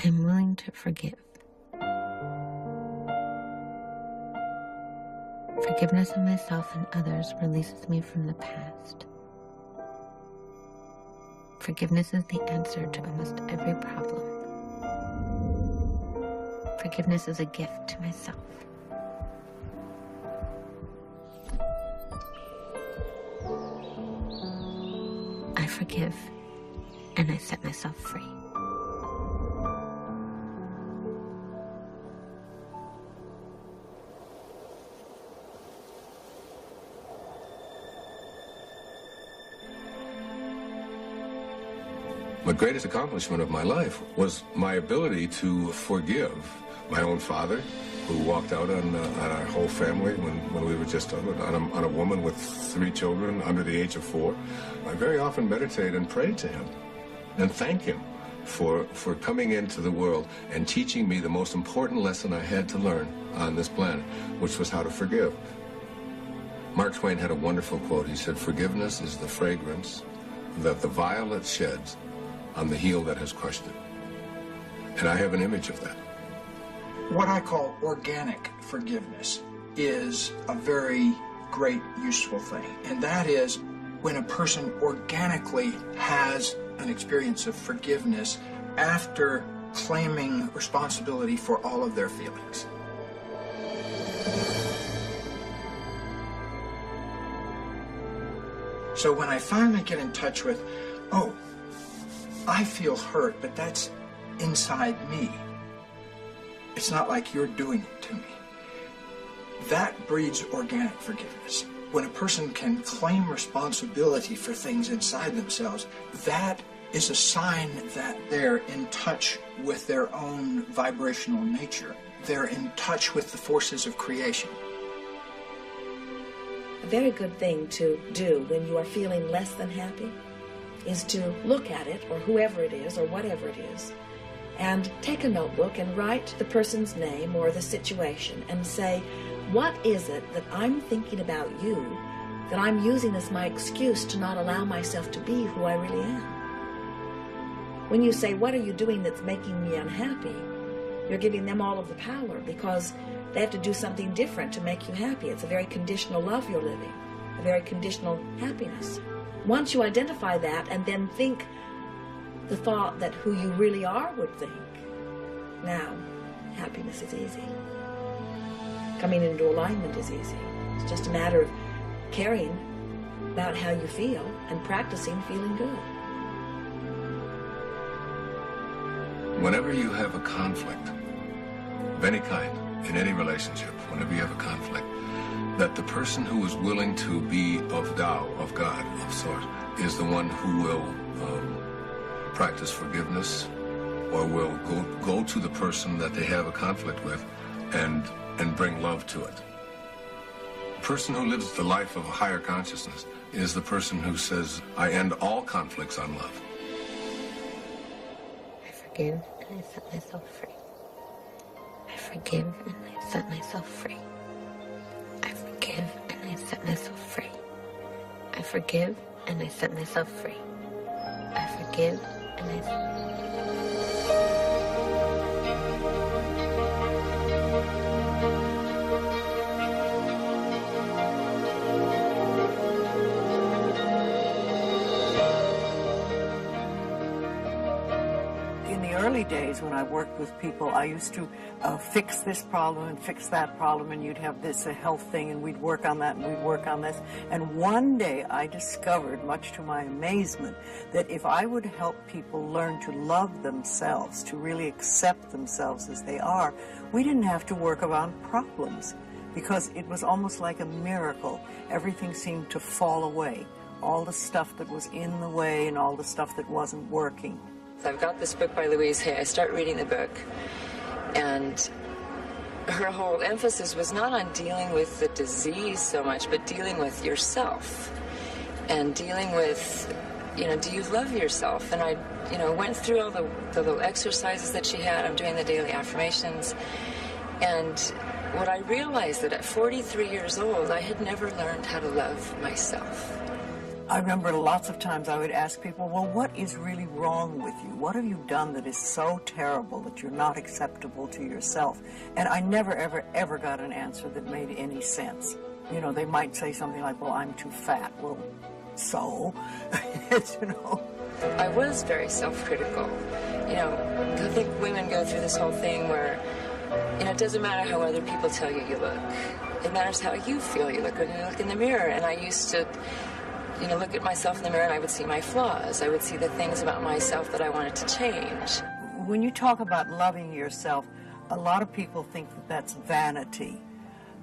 I'm willing to forgive. Forgiveness of myself and others releases me from the past. Forgiveness is the answer to almost every problem. Forgiveness is a gift to myself. I forgive, and I set myself free. The greatest accomplishment of my life was my ability to forgive my own father, who walked out on our whole family when we were just on a woman with 3 children under the age of 4. I very often meditate and pray to him and thank him for coming into the world and teaching me the most important lesson I had to learn on this planet, which was how to forgive. Mark Twain had a wonderful quote. He said, "Forgiveness is the fragrance that the violet sheds on the heel that has crushed it." And I have an image of that. What I call organic forgiveness is a very great, useful thing. And that is when a person organically has an experience of forgiveness after claiming responsibility for all of their feelings. So when I finally get in touch with, oh, I feel hurt, but that's inside me. It's not like you're doing it to me. That breeds organic forgiveness. When a person can claim responsibility for things inside themselves, that is a sign that they're in touch with their own vibrational nature. They're in touch with the forces of creation. A very good thing to do when you are feeling less than happy is to look at it, or whoever it is, or whatever it is, and take a notebook and write the person's name or the situation and say, what is it that I'm thinking about you that I'm using as my excuse to not allow myself to be who I really am? When you say, what are you doing that's making me unhappy, you're giving them all of the power, because they have to do something different to make you happy. It's a very conditional love you're living, a very conditional happiness. Once you identify that and then think the thought that who you really are would think, now happiness is easy. Coming into alignment is easy. It's just a matter of caring about how you feel and practicing feeling good. Whenever you have a conflict of any kind, in any relationship, whenever you have a conflict, that the person who is willing to be of Tao, of God, of sort, is the one who will practice forgiveness, or will go to the person that they have a conflict with and bring love to it. The person who lives the life of a higher consciousness is the person who says, I end all conflicts on love. I forgive and I set myself free. I forgive and I set myself free. I forgive and I set myself free. I forgive and I set myself free. I forgive and I... Early days when I worked with people, I used to fix this problem and fix that problem, and you'd have this a health thing, and we'd work on that and we'd work on this. And one day I discovered, much to my amazement, that if I would help people learn to love themselves, to really accept themselves as they are, we didn't have to work around problems, because it was almost like a miracle. Everything seemed to fall away. All the stuff that was in the way and all the stuff that wasn't working. I've got this book by Louise Hay. I start reading the book, and her whole emphasis was not on dealing with the disease so much, but dealing with yourself and dealing with, do you love yourself? And I, went through all the little exercises that she had. I'm doing the daily affirmations, and what I realized that at 43 years old, I had never learned how to love myself. I remember lots of times I would ask people, well, what is really wrong with you? What have you done that is so terrible that you're not acceptable to yourself? And I never, ever, ever got an answer that made any sense. They might say something like, well, I'm too fat. Well, so, I was very self-critical. I think women go through this whole thing where, it doesn't matter how other people tell you you look. It matters how you feel you look when you look in the mirror. And I used to look at myself in the mirror and I would see my flaws. I would see the things about myself that I wanted to change. When you talk about loving yourself, a lot of people think that that's vanity.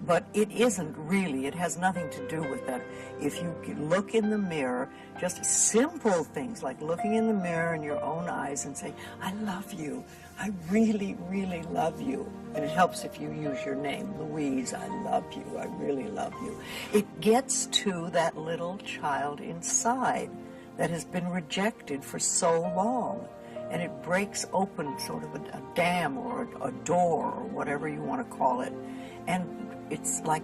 But it isn't really. It has nothing to do with that. If you look in the mirror, just simple things like looking in the mirror in your own eyes and say, I love you. I really, really love you. And it helps if you use your name, Louise, I love you. I really love you. It gets to that little child inside that has been rejected for so long. And it breaks open sort of a dam or a door or whatever you want to call it. And it's like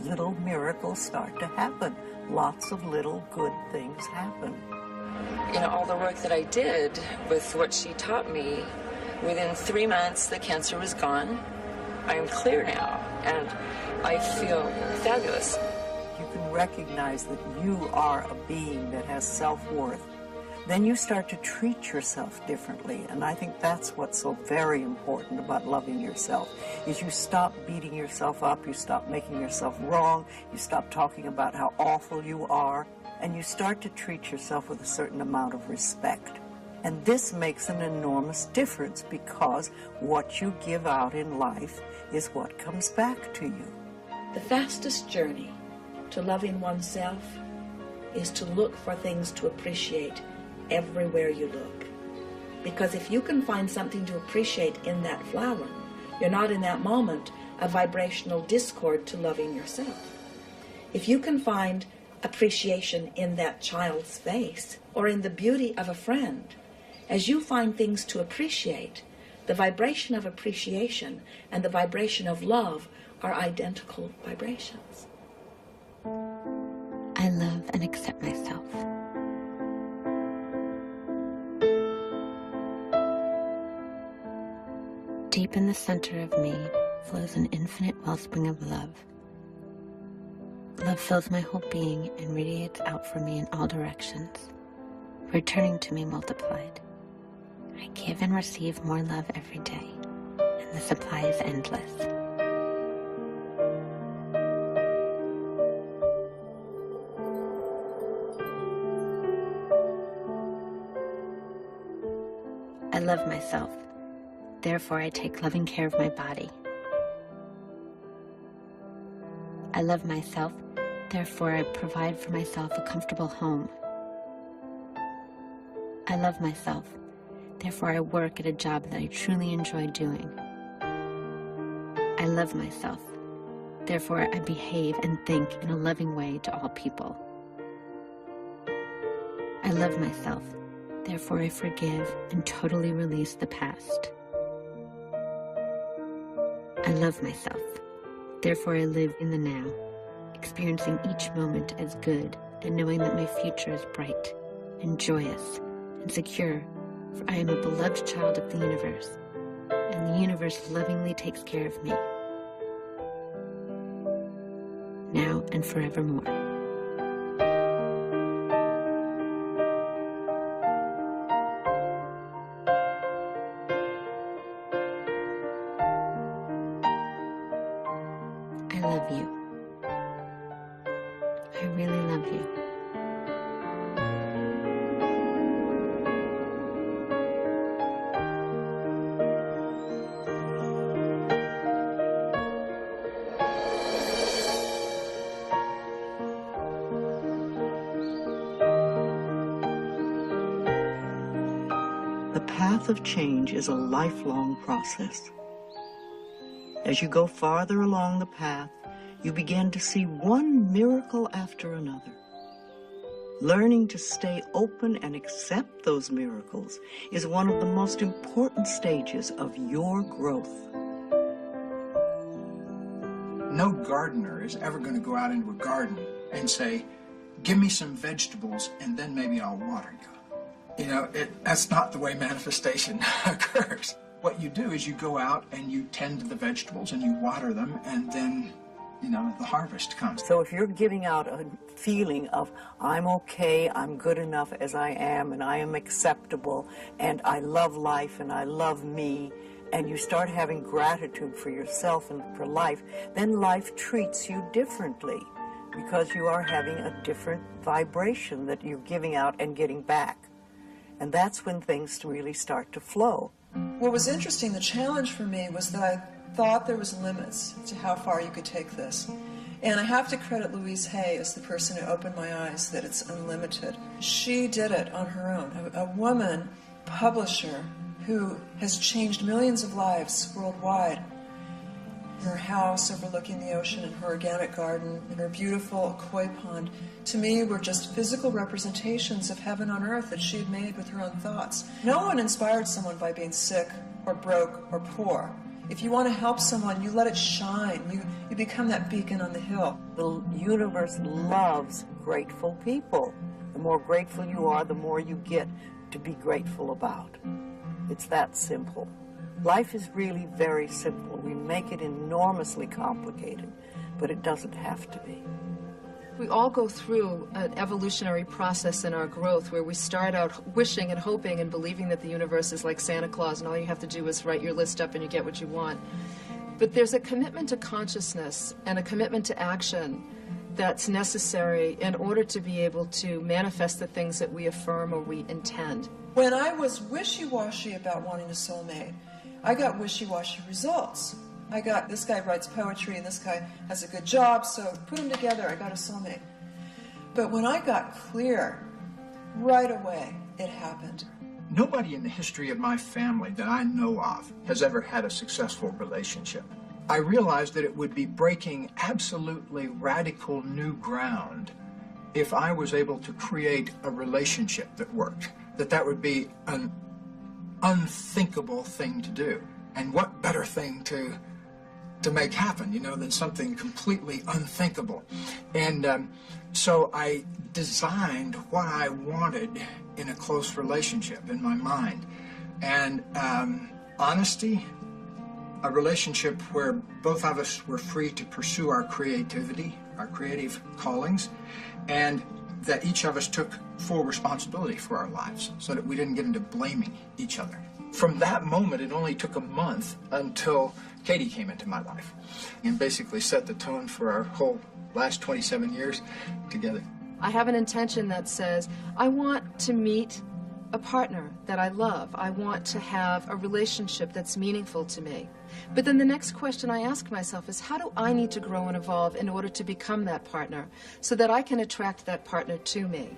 little miracles start to happen. Lots of little good things happen. All the work that I did with what she taught me Within 3 months, the cancer was gone. I am clear now, and I feel fabulous. You can recognize that you are a being that has self-worth. Then you start to treat yourself differently, and I think that's what's so very important about loving yourself, is you stop beating yourself up, you stop making yourself wrong, you stop talking about how awful you are, and you start to treat yourself with a certain amount of respect. And this makes an enormous difference, because what you give out in life is what comes back to you. The fastest journey to loving oneself is to look for things to appreciate everywhere you look. Because if you can find something to appreciate in that flower, you're not in that moment a vibrational discord to loving yourself. If you can find appreciation in that child's face or in the beauty of a friend, as you find things to appreciate, the vibration of appreciation and the vibration of love are identical vibrations. I love and accept myself. Deep in the center of me flows an infinite wellspring of love. Love fills my whole being and radiates out from me in all directions, returning to me multiplied. I give and receive more love every day, and the supply is endless. I love myself. Therefore, I take loving care of my body. I love myself. Therefore, I provide for myself a comfortable home. I love myself. Therefore, I work at a job that I truly enjoy doing. I love myself. Therefore, I behave and think in a loving way to all people. I love myself. Therefore, I forgive and totally release the past. I love myself. Therefore, I live in the now, experiencing each moment as good and knowing that my future is bright and joyous and secure, for I am a beloved child of the universe, and the universe lovingly takes care of me, now and forevermore. I love you. I really love you. The path of change is a lifelong process. As you go farther along the path, you begin to see one miracle after another. Learning to stay open and accept those miracles is one of the most important stages of your growth. No gardener is ever going to go out into a garden and say, give me some vegetables and then maybe I'll water you. You know, that's not the way manifestation occurs. What you do is you go out and you tend to the vegetables and you water them, and then, you know, the harvest comes. So if you're giving out a feeling of, I'm okay, I'm good enough as I am, and I am acceptable, and I love life, and I love me, and you start having gratitude for yourself and for life, then life treats you differently, because you are having a different vibration that you're giving out and getting back. And that's when things really start to flow. What was interesting, the challenge for me, was that I thought there was limits to how far you could take this. And I have to credit Louise Hay as the person who opened my eyes that it's unlimited. She did it on her own. A woman publisher who has changed millions of lives worldwide. Her house overlooking the ocean and her organic garden and her beautiful koi pond, to me, were just physical representations of heaven on earth that she had made with her own thoughts. No one inspired someone by being sick or broke or poor. If you want to help someone, you let it shine. You become that beacon on the hill. The universe loves grateful people. The more grateful you are, the more you get to be grateful about. It's that simple. Life is really very simple. We make it enormously complicated, but it doesn't have to be. We all go through an evolutionary process in our growth where we start out wishing and hoping and believing that the universe is like Santa Claus and all you have to do is write your list up and you get what you want. But there's a commitment to consciousness and a commitment to action that's necessary in order to be able to manifest the things that we affirm or we intend. When I was wishy-washy about wanting a soulmate, I got wishy-washy results. I got, this guy writes poetry and this guy has a good job, so put them together, I got a soulmate. But when I got clear, right away, it happened. Nobody in the history of my family that I know of has ever had a successful relationship. I realized that it would be breaking absolutely radical new ground if I was able to create a relationship that worked, that would be an unthinkable thing to do. And what better thing to make happen, than something completely unthinkable. And so I designed what I wanted in a close relationship in my mind. And honesty, a relationship where both of us were free to pursue our creativity, our creative callings, and that each of us took full responsibility for our lives so that we didn't get into blaming each other. From that moment, it only took a month until Katie came into my life and basically set the tone for our whole last 27 years together. I have an intention that says, I want to meet a partner that I love. I want to have a relationship that's meaningful to me. But then the next question I ask myself is, how do I need to grow and evolve in order to become that partner so that I can attract that partner to me?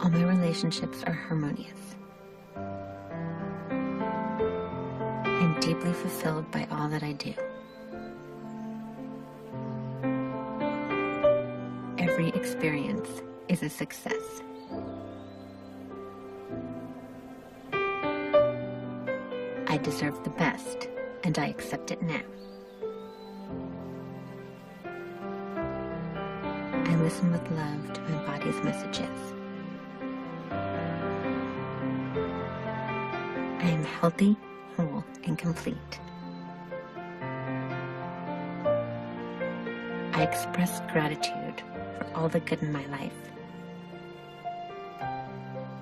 All my relationships are harmonious. I'm deeply fulfilled by all that I do. Every experience is a success. I deserve the best, and I accept it now. I listen with love to my body's messages. I am healthy, whole, and complete. I express gratitude for all the good in my life.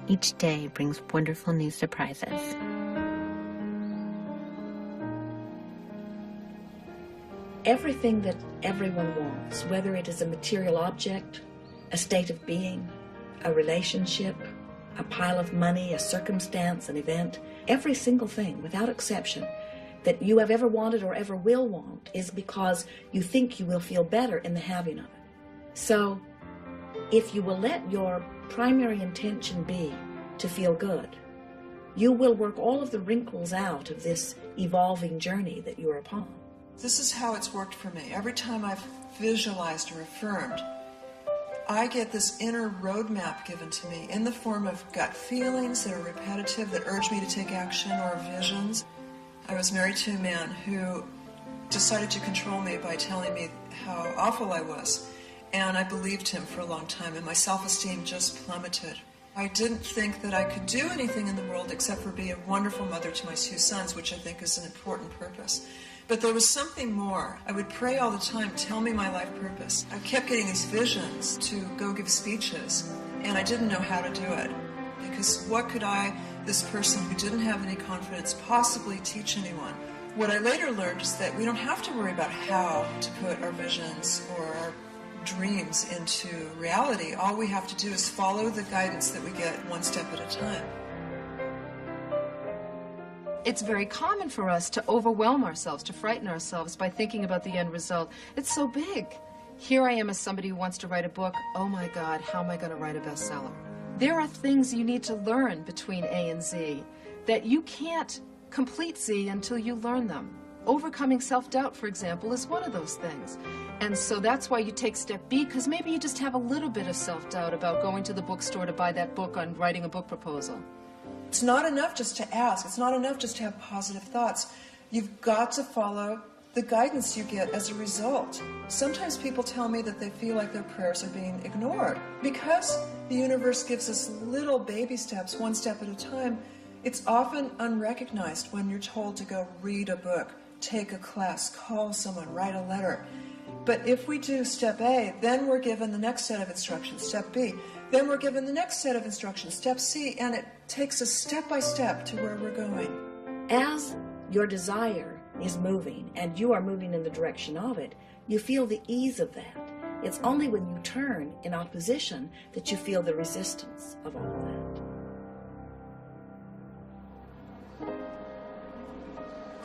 Each day brings wonderful new surprises. Everything that everyone wants, whether it is a material object, a state of being, a relationship, a pile of money, a circumstance, an event, every single thing, without exception, that you have ever wanted or ever will want is because you think you will feel better in the having of it. So, if you will let your primary intention be to feel good, you will work all of the wrinkles out of this evolving journey that you are upon. This is how it's worked for me. Every time I've visualized or affirmed, I get this inner roadmap given to me in the form of gut feelings that are repetitive, that urge me to take action, or visions. I was married to a man who decided to control me by telling me how awful I was. And I believed him for a long time, and my self-esteem just plummeted. I didn't think that I could do anything in the world except for be a wonderful mother to my 2 sons, which I think is an important purpose. But there was something more. I would pray all the time, tell me my life purpose. I kept getting these visions to go give speeches, and I didn't know how to do it. Because what could I, this person who didn't have any confidence, possibly teach anyone? What I later learned is that we don't have to worry about how to put our visions or our dreams into reality. All we have to do is follow the guidance that we get one step at a time. It's very common for us to overwhelm ourselves, to frighten ourselves by thinking about the end result. It's so big. Here I am as somebody who wants to write a book. Oh my God, how am I going to write a bestseller? There are things you need to learn between A and Z that you can't complete Z until you learn them. Overcoming self-doubt, for example, is one of those things. And so that's why you take step B, because maybe you just have a little bit of self-doubt about going to the bookstore to buy that book on writing a book proposal. It's not enough just to ask. It's not enough just to have positive thoughts. You've got to follow the guidance you get as a result. Sometimes people tell me that they feel like their prayers are being ignored. Because the universe gives us little baby steps, one step at a time, it's often unrecognized when you're told to go read a book, take a class, call someone, write a letter. But if we do step A, then we're given the next set of instructions, step B. Then we're given the next set of instructions, step C, and it takes us step by step to where we're going. As your desire is moving and you are moving in the direction of it, you feel the ease of that. It's only when you turn in opposition that you feel the resistance of all of that.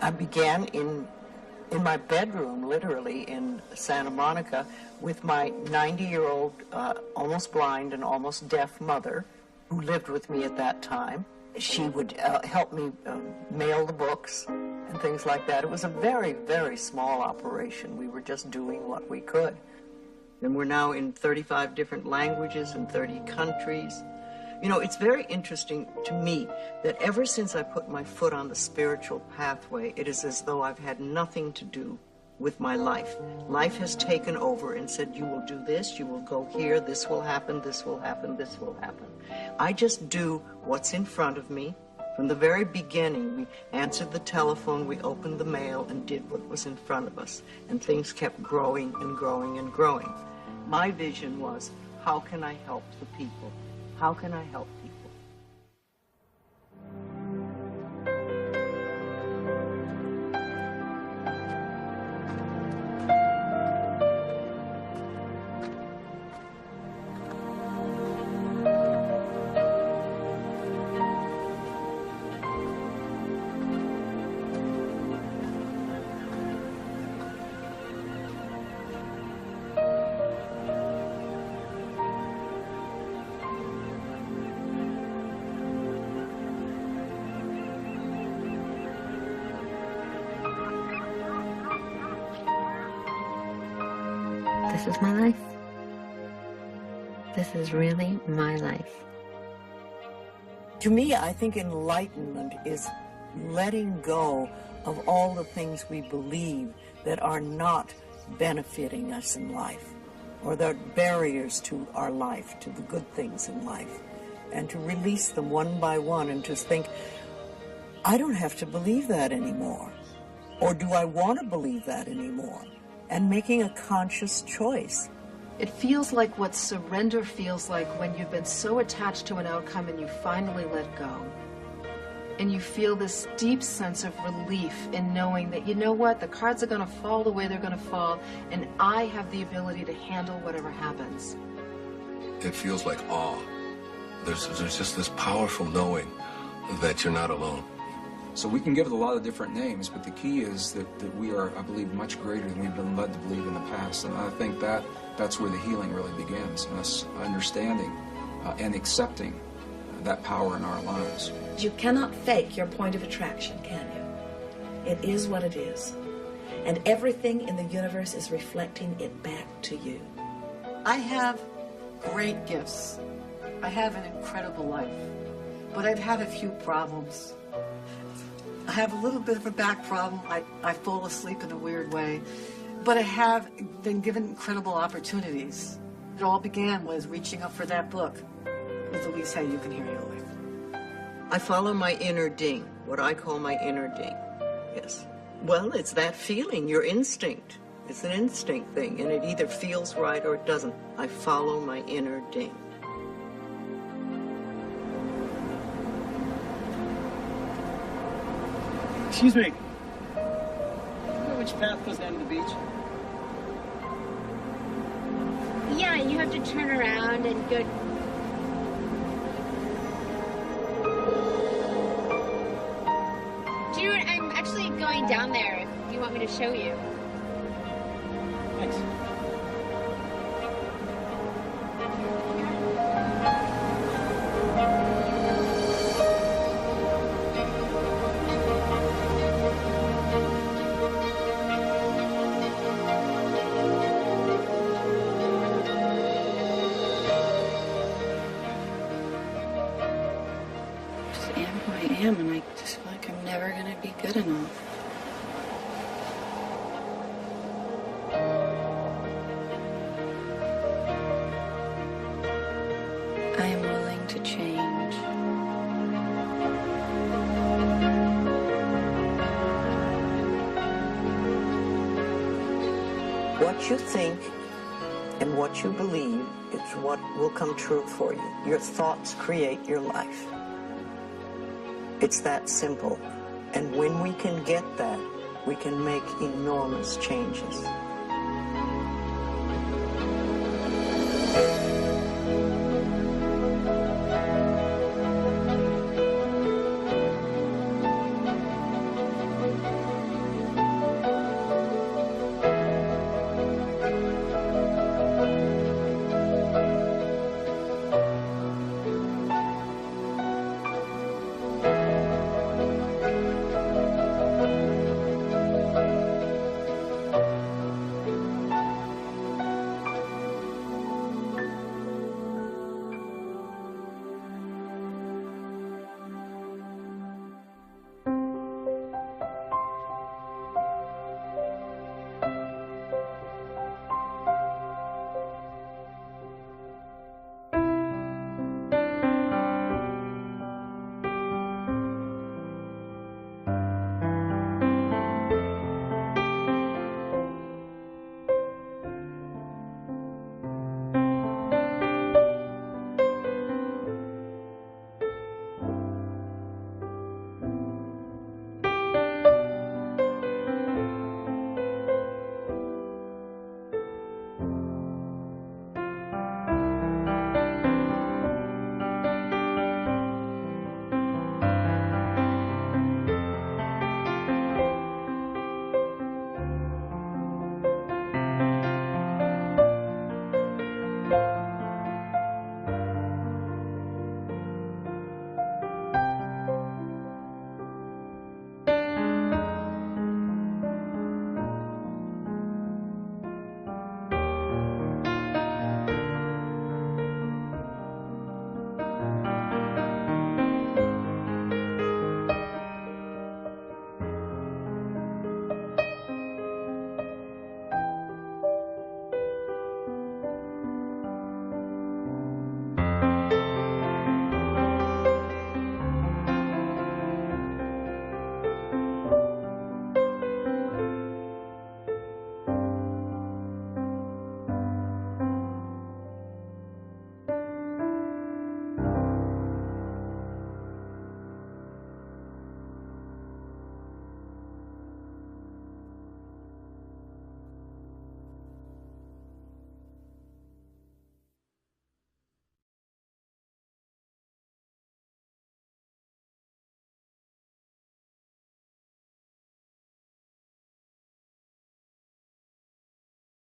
I began in my bedroom, literally, in Santa Monica, with my 90-year-old, almost blind and almost deaf mother, who lived with me at that time. She would help me mail the books and things like that. It was a very, very small operation. We were just doing what we could. And we're now in 35 different languages in 30 countries. You know, it's very interesting to me that ever since I put my foot on the spiritual pathway, it is as though I've had nothing to do with my life. Life has taken over and said, you will do this, you will go here, this will happen, this will happen, this will happen. I just do what's in front of me. From the very beginning, we answered the telephone, we opened the mail, and did what was in front of us. And things kept growing and growing and growing. My vision was, how can I help the people? How can I help people? This is my life. This is really my life. To me, I think enlightenment is letting go of all the things we believe that are not benefiting us in life, or that are barriers to our life, to the good things in life, and to release them one by one and just think, I don't have to believe that anymore. Or do I want to believe that anymore? And making a conscious choice. It feels like what surrender feels like when you've been so attached to an outcome and you finally let go. And you feel this deep sense of relief in knowing that, you know what, the cards are going to fall the way they're going to fall, and I have the ability to handle whatever happens. It feels like awe. There's just this powerful knowing that you're not alone. So we can give it a lot of different names, but the key is that we are, I believe, much greater than we've been led to believe in the past. And I think that's where the healing really begins, us understanding and accepting that power in our lives. You cannot fake your point of attraction, can you? It is what it is. And everything in the universe is reflecting it back to you. I have great gifts. I have an incredible life. But I've had a few problems. I have a little bit of a back problem. I fall asleep in a weird way. But I have been given incredible opportunities. It all began with reaching up for that book with Louise Hay, You Can Hear Your Life. I follow my inner ding, what I call my inner ding. Yes. Well, it's that feeling, your instinct. It's an instinct thing, and it either feels right or it doesn't. I follow my inner ding. Excuse me. Do you know which path goes down to the beach? Yeah, you have to turn around and go. Dude, I'm actually going down there if you want me to show you. Thanks. And I just feel like I'm never going to be good enough. What you think and what you believe is what will come true for you. Your thoughts create your life. It's that simple. And when we can get that, we can make enormous changes.